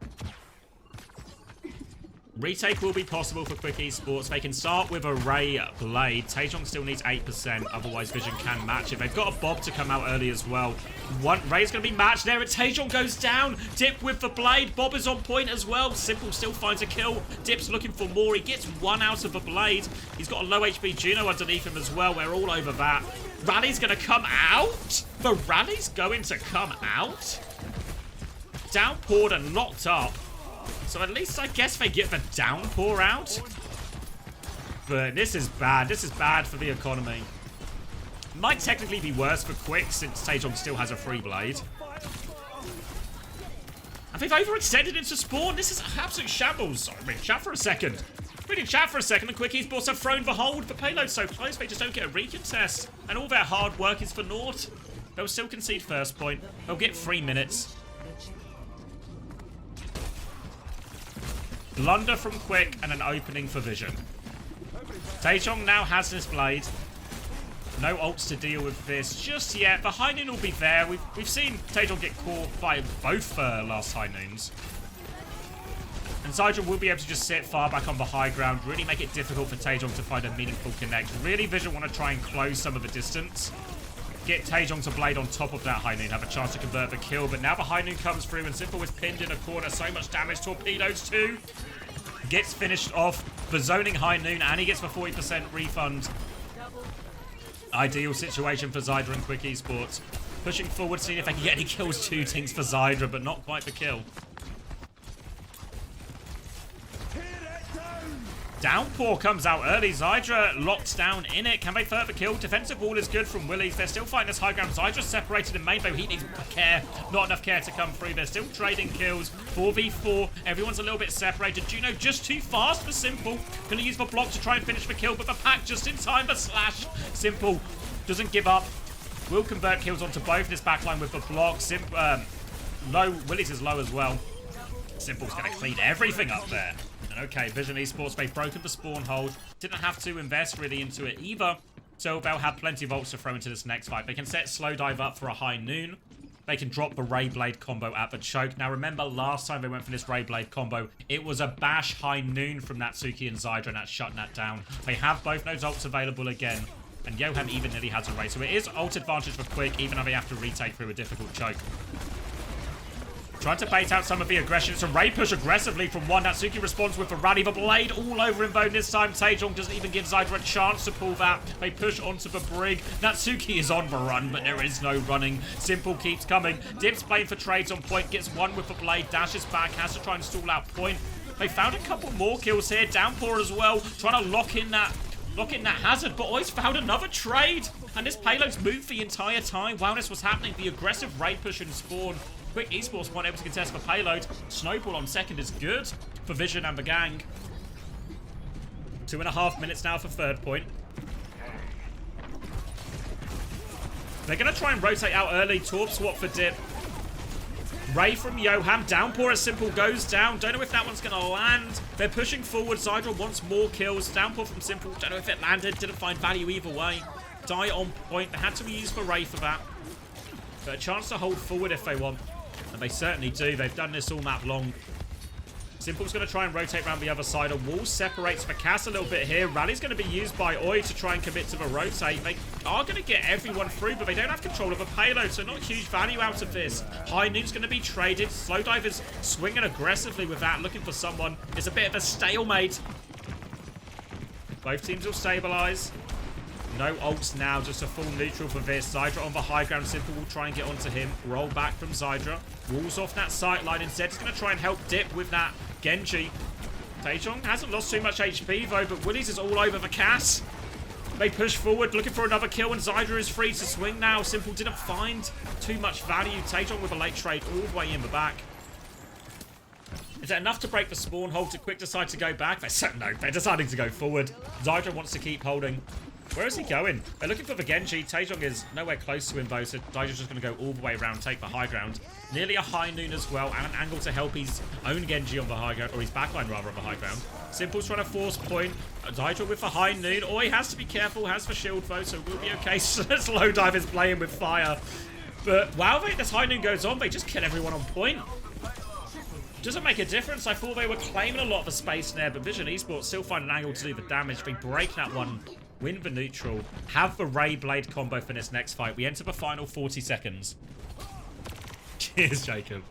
Retake will be possible for Quick Esports. They can start with a Ray blade. Taejong still needs 8%, otherwise Vision can match it. They've got a Bob to come out early as well. Ray's going to be matched there, and Taejong goes down. Dip with the blade. Bob is on point as well. Simple still finds a kill. Dip's looking for more. He gets 1 out of the blade. He's got a low HP Juno underneath him as well. We're all over that. Rally's going to come out? The Rally's going to come out? downpoured and locked up. So at least I guess they get the downpour out. But this is bad. This is bad for the economy. Might technically be worse for Quick since Taejong still has a free blade. And they've overextended into spawn. This is absolute shambles. I mean, chat for a second. Reading chat for a second, and Quick Esports have thrown the hold. The payload's so close, they just don't get a recontest. And all their hard work is for naught. They'll still concede first point. They'll get 3 minutes. Blunder from Quick and an opening for Vision. Taejong now has this blade. No ults to deal with this just yet. The high noon will be there. We've seen Taejong get caught by both last high noons. And Zydra will be able to just sit far back on the high ground, really make it difficult for Taejong to find a meaningful connect. Really, Vision want to try and close some of the distance. Get Taejong to blade on top of that high noon, have a chance to convert the kill. But now the high noon comes through and Simple is pinned in a corner. So much damage. Torpedoes too. Gets finished off for zoning high noon, and he gets the 40% refund. Ideal situation for Zydra and Quick Esports. Pushing forward, seeing if they can get any kills. 2 tinks for Zydra, but not quite the kill. Downpour comes out early. Zydra locked down in it. Can they further kill? Defensive wall is good from Willies. They're still fighting this high ground. Zydra's separated in main, though he needs care. Not enough care to come through. They're still trading kills. 4v4. Everyone's a little bit separated. Juno just too fast for Simple. Gonna use the block to try and finish the kill, but the pack just in time. The slash. Simple doesn't give up. Will convert kills onto both this backline with the block. Low. Willies is low as well. Simple's gonna clean everything up there. Okay, Vision Esports, they've broken the spawn hold. Didn't have to invest really into it either. So they'll have plenty of ults to throw into this next fight. They can set Slow Dive up for a high noon. They can drop the Ray Blade combo at the choke. Now remember, last time they went for this Ray Blade combo, it was a bash high noon from Natsuki and Zydra, and that's shutting that down. They have both those ults available again. And Yoham even nearly has a Ray. So it is ult advantage for Quick, even though they have to retake through a difficult choke. Trying to bait out some of the aggression. It's a Ray push aggressively from one. Natsuki responds with a rally. The blade all over him though this time. Taejong doesn't even give Zydra a chance to pull that. They push onto the brig. Natsuki is on the run, but there is no running. Simple keeps coming. Dip's playing for trades on point. Gets one with the blade. Dashes back. Has to try and stall out point. They found a couple more kills here. Downpour as well. Trying to lock in that hazard, but always found another trade. And this payload's moved the entire time while this was happening. The aggressive Ray push and spawn. Quick Esports weren't able to contest the payload. Snowball on second is good for Vision and the gang. 2.5 minutes now for third point. They're going to try and rotate out early. Torp swap for Dip. Ray from Yoham. Downpour as Simple goes down. Don't know if that one's going to land. They're pushing forward. Zydra wants more kills. Downpour from Simple. Don't know if it landed. Didn't find value either way. Die on point. They had to be used for Ray for that. But a chance to hold forward if they want. And they certainly do. They've done this all map long. Simple's going to try and rotate around the other side. A wall separates the cast a little bit here. Rally's going to be used by Oi to try and commit to the rotate. They are going to get everyone through, but they don't have control of the payload, so not huge value out of this. High Noon's going to be traded. Slow Dive is swinging aggressively with that, looking for someone. It's a bit of a stalemate. Both teams will stabilize. No ults now, just a full neutral for this. Zydra on the high ground. Simple will try and get onto him. Roll back from Zydra. Walls off that sight line instead. He's going to try and help Dip with that Genji. Taejong hasn't lost too much HP though, but Willies is all over the Cass. They push forward, looking for another kill, and Zydra is free to swing now. Simple didn't find too much value. Taejong with a late trade all the way in the back. Is that enough to break the spawn hold? To Quick decide to go back? No, they're deciding to go forward. Zydra wants to keep holding. Where is he going? They're looking for the Genji. Taejong is nowhere close to him though, so Zydра's just going to go all the way around, take the high ground. Nearly a high noon as well, and an angle to help his own Genji on the high ground, or his backline rather on the high ground. Simple's trying to force point. Zydra with the high noon. Oi has to be careful, has the shield though, so we'll be okay. Slow Dive is playing with fire. But while this high noon goes on, they just kill everyone on point. Doesn't make a difference. I thought they were claiming a lot of the space there, but Vision Esports still find an angle to do the damage. They break that one. Win the neutral. Have the Ray Blade combo for this next fight. We enter the final 40 seconds. Cheers, Jacob.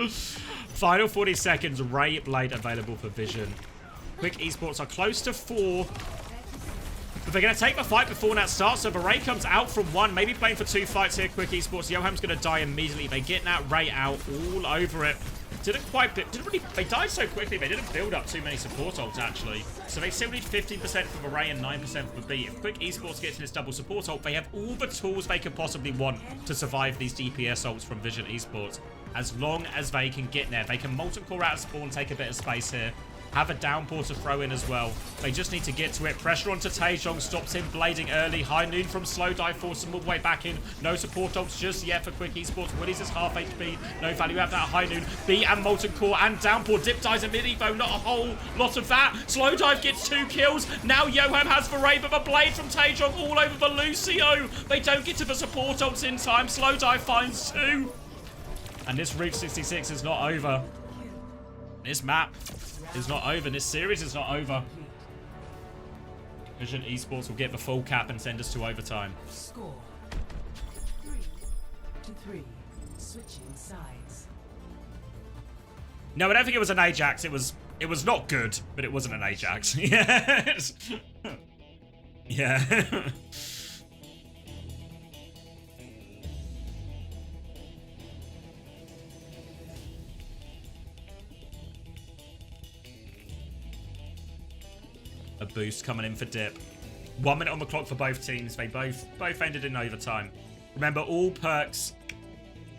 Final 40 seconds. Ray Blade available for Vision. Quick Esports are close to 4. But they're going to take the fight before that starts. So the Ray comes out from one, maybe playing for 2 fights here. Quick Esports. Yoham's going to die immediately. They get that Ray out all over it. They died so quickly, they didn't build up too many support ults, actually. So they still need 15% for the Ray and 9% for the B. If Quick Esports gets in this double support ult, they have all the tools they could possibly want to survive these DPS ults from Vision Esports. As long as they can get there. They can Molten Core out of spawn, take a bit of space here. Have a downpour to throw in as well. They just need to get to it. Pressure onto Taejong. Stops him blading early. High Noon from Slow Dive. Forces him all the way back in. No support ults just yet for Quick Esports. Willy's is half HP. No value out of that High Noon. B and Molten Core and Downpour. Dip dies immediately though. Not a whole lot of that. Slow Dive gets 2 kills. Now Yoham has the Ray, but the blade from Taejong all over the Lucio. They don't get to the support ults in time. Slow Dive finds 2. And this Route 66 is not over. This map is not over. This series is not over. Vision Esports will get the full cap and send us to overtime. Score 3-3. Switching sides. No, I don't think it was an Ajax. It was not good, but it wasn't an Ajax. Yes. Yeah. A boost coming in for Dip. 1 minute on the clock for both teams. They both ended in overtime. Remember, all perks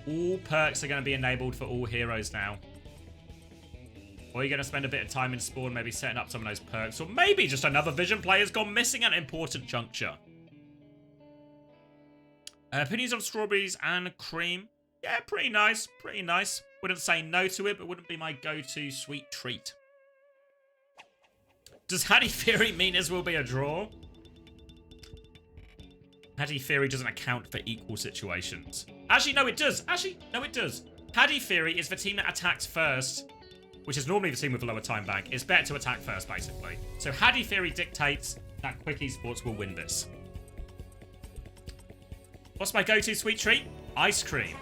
are going to be enabled for all heroes now. Or you're going to spend a bit of time in spawn, maybe setting up some of those perks. Or maybe just another Vision player's gone missing at an important juncture. Opinions of strawberries and cream. Yeah, pretty nice. Pretty nice. Wouldn't say no to it, but wouldn't be my go-to sweet treat. Does Hattie Theory mean this will be a draw? Hattie Theory doesn't account for equal situations. Actually, no, it does. Actually, no, it does. Hattie Theory is the team that attacks first, which is normally the team with a lower time bank. It's better to attack first, basically. So Hattie Theory dictates that Quick Esports will win this. What's my go-to sweet treat? Ice cream.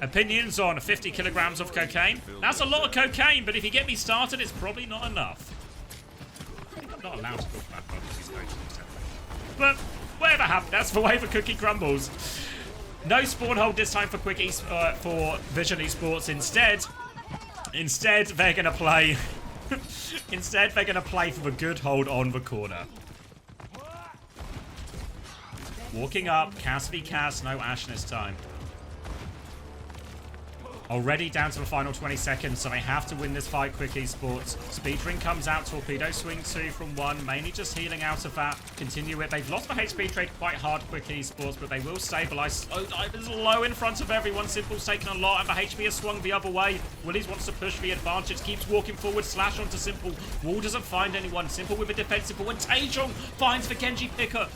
Opinions on 50 kilograms of cocaine? That's a lot of cocaine, but if you get me started, it's probably not enough. I think I'm not allowed to talk about these coaches. But whatever happened, that's the way the cookie crumbles. No spawn hold this time for for Vision Esports. Instead, they're gonna play. Instead, they're gonna play for the good hold on the corner. Walking up, Cass v Cass, no Ashen this time. Already down to the final 20 seconds, so they have to win this fight. Quick Esports. Speedring comes out. Torpedo swing 2 from 1. Mainly just healing out of that. Continue it. They've lost the HP trade quite hard, Quick Esports, but they will stabilize. Slow Dive is low in front of everyone. Simple's taken a lot, and the HP has swung the other way. Willies wants to push the advantage. Keeps walking forward. Slash onto Simple. Wall doesn't find anyone. Simple with a defensive ball, and Taejong finds the Genji picker.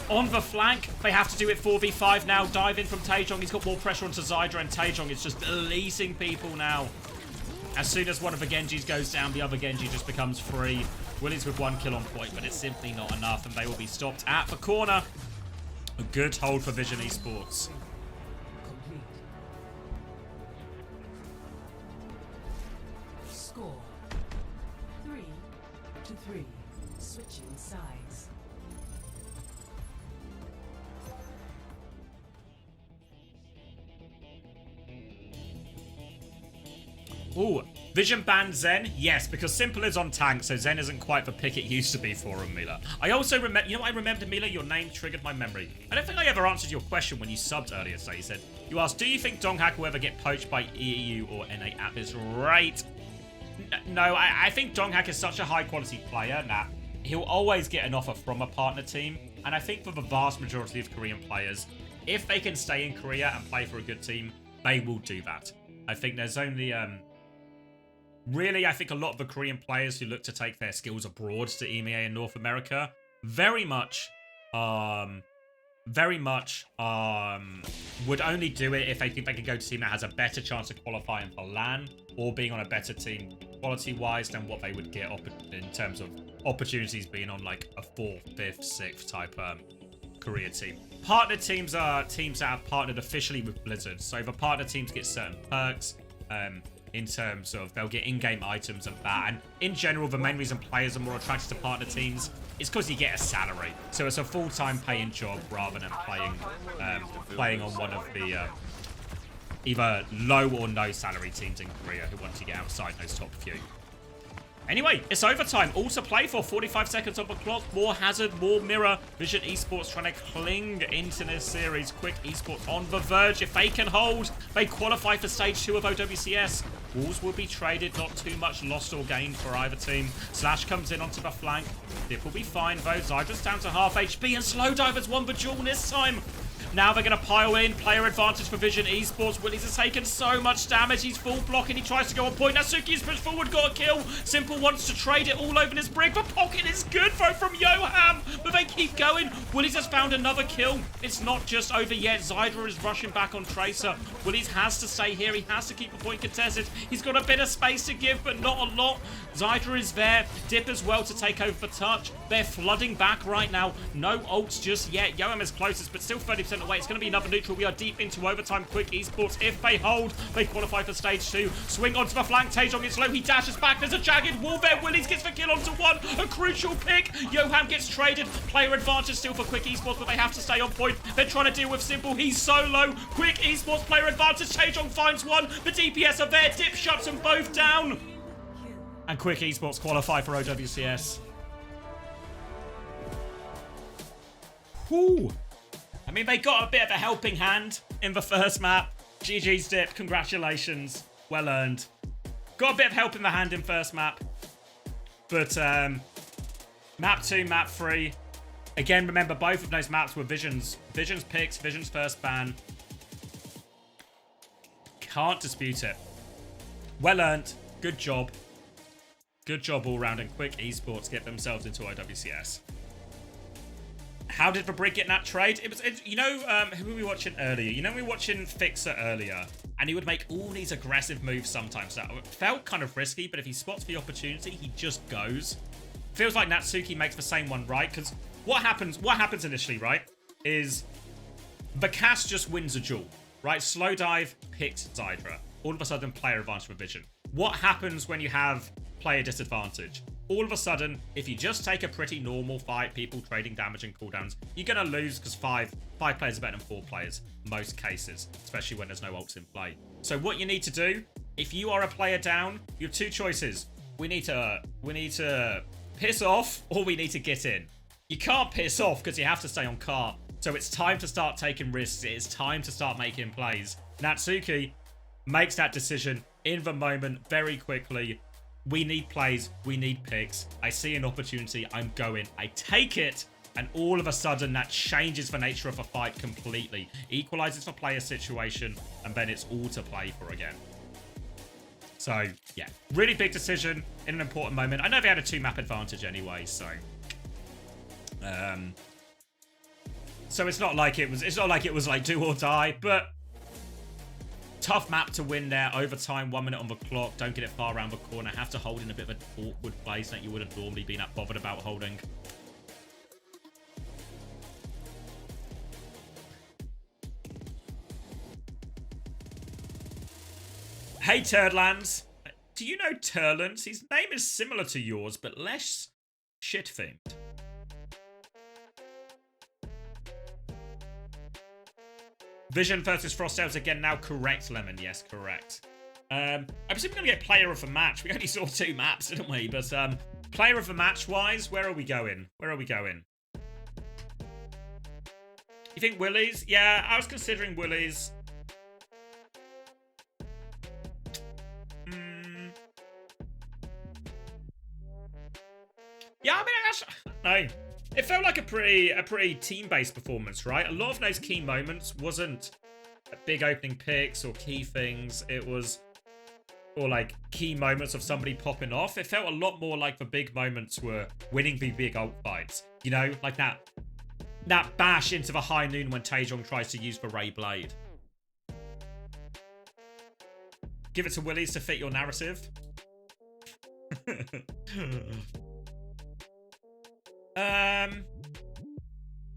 On the flank, they have to do it 4v5 now. Dive in from Taejong. He's got more pressure onto Zydra, and Taejong is just deleting people now. As soon as one of the Genjis goes down, the other Genji just becomes free. Willy's with 1 kill on point, but it's simply not enough, and they will be stopped at the corner. A good hold for Vision Esports. Score 3-3. Switching sides. Ooh, Vision banned Zen? Yes, because Simple is on tank, so Zen isn't quite the pick it used to be for him, Mila. I also remember, you know what I remembered, Mila? Your name triggered my memory. I don't think I ever answered your question when you subbed earlier, so you said, you asked, do you think Donghack will ever get poached by EU or NA at this rate? No, I think Donghack is such a high quality player that he'll always get an offer from a partner team. And I think for the vast majority of Korean players, if they can stay in Korea and play for a good team, they will do that. I think there's only, really, I think a lot of the Korean players who look to take their skills abroad to EMEA in North America very much would only do it if they think they can go to a team that has a better chance of qualifying for LAN or being on a better team quality-wise than what they would get in terms of opportunities being on like a 4th, 5th, 6th type Korea team. Partner teams are teams that have partnered officially with Blizzard, so the partner teams get certain perks. in terms of they'll get in-game items and that. And in general, the main reason players are more attracted to partner teams is because you get a salary. So it's a full-time paying job rather than playing on one of the either low or no salary teams in Korea who want to get outside those top few. Anyway, it's overtime. All to play for. 45 seconds on the clock. More Hazard, more Mirror. Vision Esports trying to cling into this series. Quick Esports on the verge. If they can hold, they qualify for stage 2 of OWCS. Walls will be traded. Not too much lost or gained for either team. Slash comes in onto the flank. Dip will be fine, though. Zydra's down to half HP, and Slowdiver's won the duel this time. Now they're going to pile in. Player advantage for Vision Esports. Willies has taken so much damage. He's full blocking. He tries to go on point. Natsuki's pushed forward. Got a kill. Simple wants to trade it all over this brig. The pocket is good, though, from Yoham. But they keep going. Willies has found another kill. It's not just over yet. Zydra is rushing back on Tracer. Willies has to stay here. He has to keep the point contested. He's got a bit of space to give, but not a lot. Zydra is there. Dip as well to take over for touch. They're flooding back right now. No ults just yet. Yoham is closest, but still 30% away. It's going to be another neutral. We are deep into overtime. Quick Esports, if they hold, they qualify for stage 2. Swing onto the flank. Taejong is low. He dashes back. There's a jagged wall there. Willies gets the kill onto one. A crucial pick. Yoham gets traded. Player advantage still for Quick Esports, but they have to stay on point. They're trying to deal with Simple. He's so low. Quick Esports player advantage. Taejong finds one. The DPS are there. Dip shuts them both down. And Quick Esports qualify for OWCS. Whew. I mean, they got a bit of a helping hand in the first map. GG's Dip, congratulations. Well earned. Got a bit of help in the hand in first map. But map 2, map 3. Again, remember, both of those maps were Vision's picks, Vision's first ban. Can't dispute it. Well earned. Good job. Good job all round, and Quick Esports get themselves into OWCS. How did the brig get in that trade? You know, who were we watching earlier? You know, we were watching FACEIT earlier, and he would make all these aggressive moves sometimes. That felt kind of risky, but if he spots the opportunity, he just goes. Feels like Natsuki makes the same one right, because what happens initially, right, is the cast just wins a duel, right? Slowdive picks Zydra. All of a sudden, player advantage for Vision. What happens when you have player disadvantage? All of a sudden, if you just take a pretty normal fight, people trading damage and cooldowns, you're going to lose because five players are better than 4 players, most cases, especially when there's no ults in play. So what you need to do, if you are a player down, you have 2 choices. We need to piss off, or we need to get in. You can't piss off because you have to stay on cart. So it's time to start taking risks. It is time to start making plays. Natsuki makes that decision in the moment very quickly. We need plays. We need picks. I see an opportunity. I'm going. I take it. And all of a sudden, that changes the nature of a fight completely. Equalizes the player situation. And then it's all to play for again. So, yeah. Really big decision in an important moment. I know they had a 2-map advantage anyway, so... So it's not like it was like do or die, but... Tough map to win there. Overtime, 1 minute on the clock. Don't get it far around the corner. Have to hold in a bit of an awkward place that you wouldn't normally be that bothered about holding. Hey, Turdlands. Do you know Turlands? His name is similar to yours, but less shit-themed. Vision versus Frostales again now. Correct, Lemon. Yes, correct. I presume we're going to get player of the match. We only saw 2 maps, didn't we? But player of the match-wise, where are we going? Where are we going? You think Willies? Yeah, I was considering Willies. Yeah, I mean, no. It felt like a pretty team-based performance, right? A lot of those key moments wasn't big opening picks or key things. It was or like key moments of somebody popping off. It felt a lot more like the big moments were winning the big ult fights. You know, like that bash into the high noon when Taejong tries to use the Ray Blade. Give it to Willies to fit your narrative.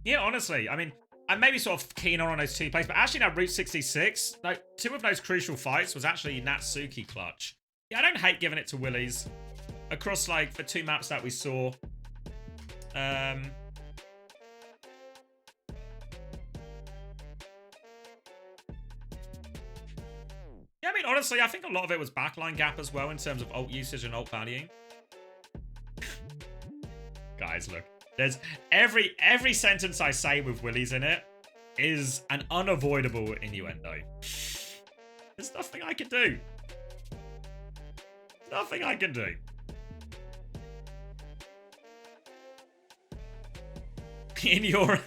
Yeah, honestly, I mean, I'm maybe sort of keen on those 2 plays, but actually now Route 66, like 2 of those crucial fights was actually Natsuki clutch. Yeah, I don't hate giving it to Willies across like the 2 maps that we saw. Yeah, I mean, honestly, I think a lot of it was backline gap as well in terms of ult usage and ult value. Guys, look. There's every sentence I say with Willies in it is an unavoidable innuendo. There's nothing I can do. Nothing I can do. In your...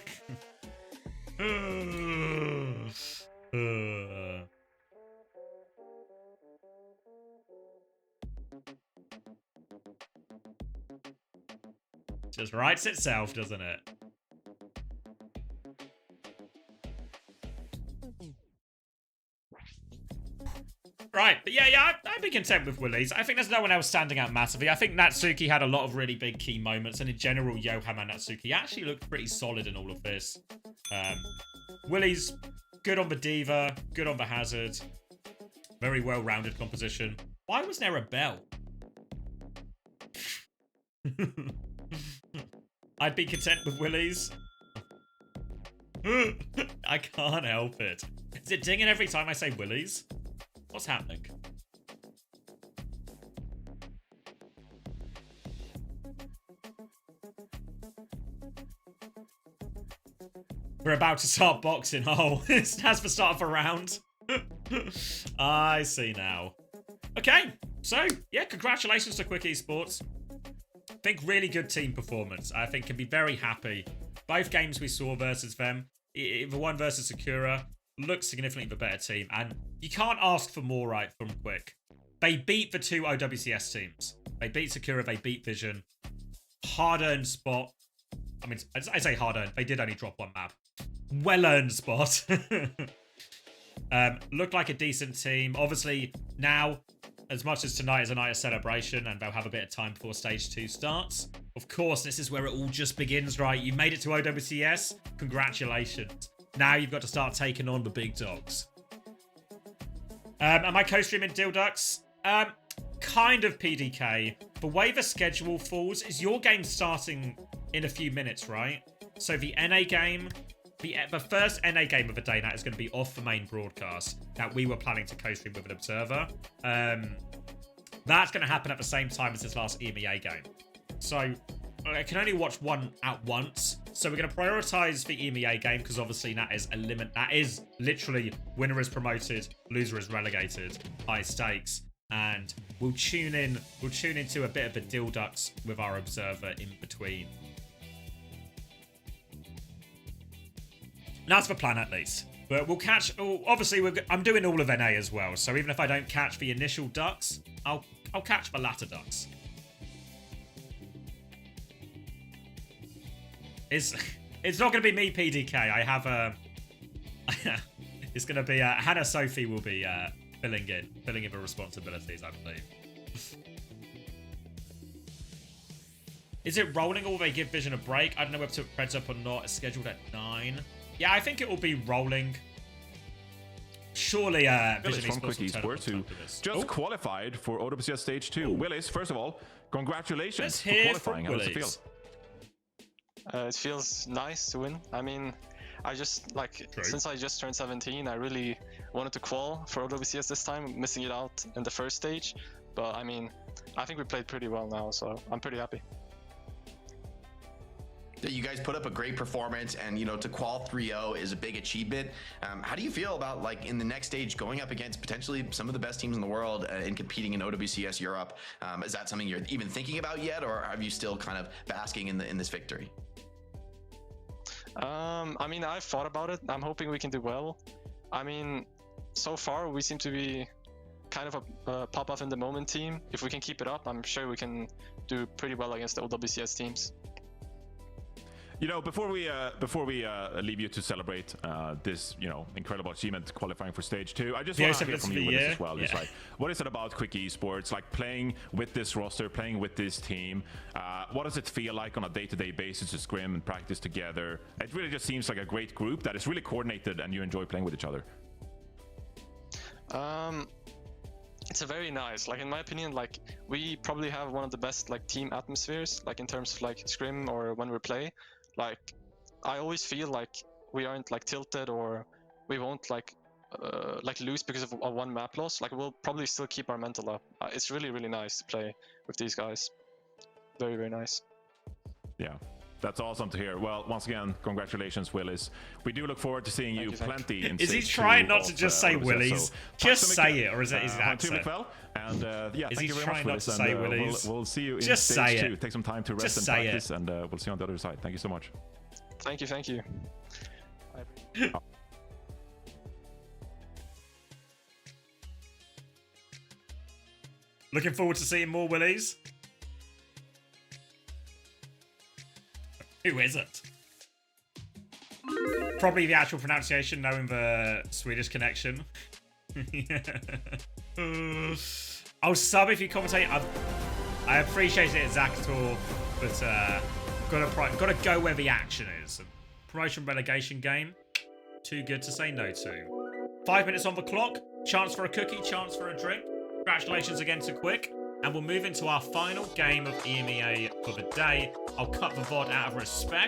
Just writes itself, doesn't it? Right, but yeah, I'd be content with Willies. I think there's no one else standing out massively. I think Natsuki had a lot of really big key moments, and in general, Yoham and Natsuki actually looked pretty solid in all of this. Willies, good on the Diva, good on the Hazard. Very well-rounded composition. Why was there a bell? I'd be content with Willies. I can't help it. Is it dinging every time I say Willies? What's happening? We're about to start boxing. Oh, that's the start of a round. I see now. Okay, so yeah, congratulations to Quick Esports. I think really good team performance. I think can be very happy. Both games we saw versus them, the one versus Sakura, looks significantly the better team, and you can't ask for more right from Quick. They beat the 2 OWCS teams. They beat Sakura, they beat Vision. Hard-earned spot. I mean, I say hard-earned. They did only drop 1 map. Well-earned spot. Looked like a decent team. Obviously, now, as much as tonight is a night of celebration and they'll have a bit of time before Stage 2 starts, of course, this is where it all just begins, right? You made it to OWCS. Congratulations. Now you've got to start taking on the big dogs. Am I co-streaming Dildux? Kind of PDK. The way the schedule falls is your game starting in a few minutes, right? So the NA game, the first NA game of the day, that is going to be off the main broadcast that we were planning to co-stream with an observer. That's going to happen at the same time as this last EMEA game. So I can only watch one at once. So we're going to prioritize the EMEA game because obviously that is literally winner is promoted, loser is relegated, high stakes. And we'll tune into a bit of a Dildux with our observer in between. That's the plan, at least. But we'll catch... obviously, I'm doing all of NA as well. So even if I don't catch the initial ducks, I'll catch the latter ducks. It's not going to be me, PDK. I have a... it's going to be... Hannah Sophie will be filling in the responsibilities, I believe. Is it rolling or will they give Vision a break? I don't know whether to put Preds up or not. It's scheduled at 9. Yeah, I think it will be rolling. Surely, Vision from Quick Esports, who just qualified for OWCS Stage 2. Willis, first of all, congratulations for qualifying. How does it feel? It feels nice to win. I mean, since I just turned 17, I really wanted to qual for OWCS this time, missing it out in the first stage. But I mean, I think we played pretty well now, so I'm pretty happy. You guys put up a great performance, and to qual 3-0 is a big achievement. How do you feel about, like, in the next stage going up against potentially some of the best teams in the world and competing in OWCS Europe? Is that something you're even thinking about yet, or are you still kind of basking in this victory? I mean, I've thought about it. I'm hoping we can do well. I mean, so far we seem to be kind of a pop-off in the moment team. If we can keep it up, I'm sure we can do pretty well against the OWCS teams. You know, before we leave you to celebrate this, you know, incredible achievement qualifying for stage 2, I just want to hear from you with this as well. Just like, what is it about Quick Esports, like playing with this roster, playing with this team? What does it feel like on a day-to-day basis to scrim and practice together? It really just seems like a great group that is really coordinated, and you enjoy playing with each other. It's a very nice, like in my opinion, like we probably have one of the best like team atmospheres, like in terms of like scrim or when we play. Like I always feel like we aren't like tilted, or we won't like lose because of a one map loss. Like we'll probably still keep our mental up. It's really, really nice to play with these guys. Very, very nice. Yeah. That's awesome to hear. Well, once again, congratulations, Willis. We do look forward to seeing you plenty in Is he trying not to just say Willis? So just say it, or is it his accent? And yeah, is thank you very much, Willis. Not to say Willis? We'll see you in just stage 2. Take some time to rest and practice, and we'll see you on the other side. Thank you so much. Thank you, thank you. Looking forward to seeing more Willies. Who is it? Probably the actual pronunciation, knowing the Swedish connection. I'll sub if you commentate. I appreciate it, Zakator, but gotta go where the action is. Promotion relegation game, too good to say no to. 5 minutes on the clock. Chance for a cookie, chance for a drink. Congratulations again to Quick. And we'll move into our final game of EMEA for the day. I'll cut the VOD out of respect.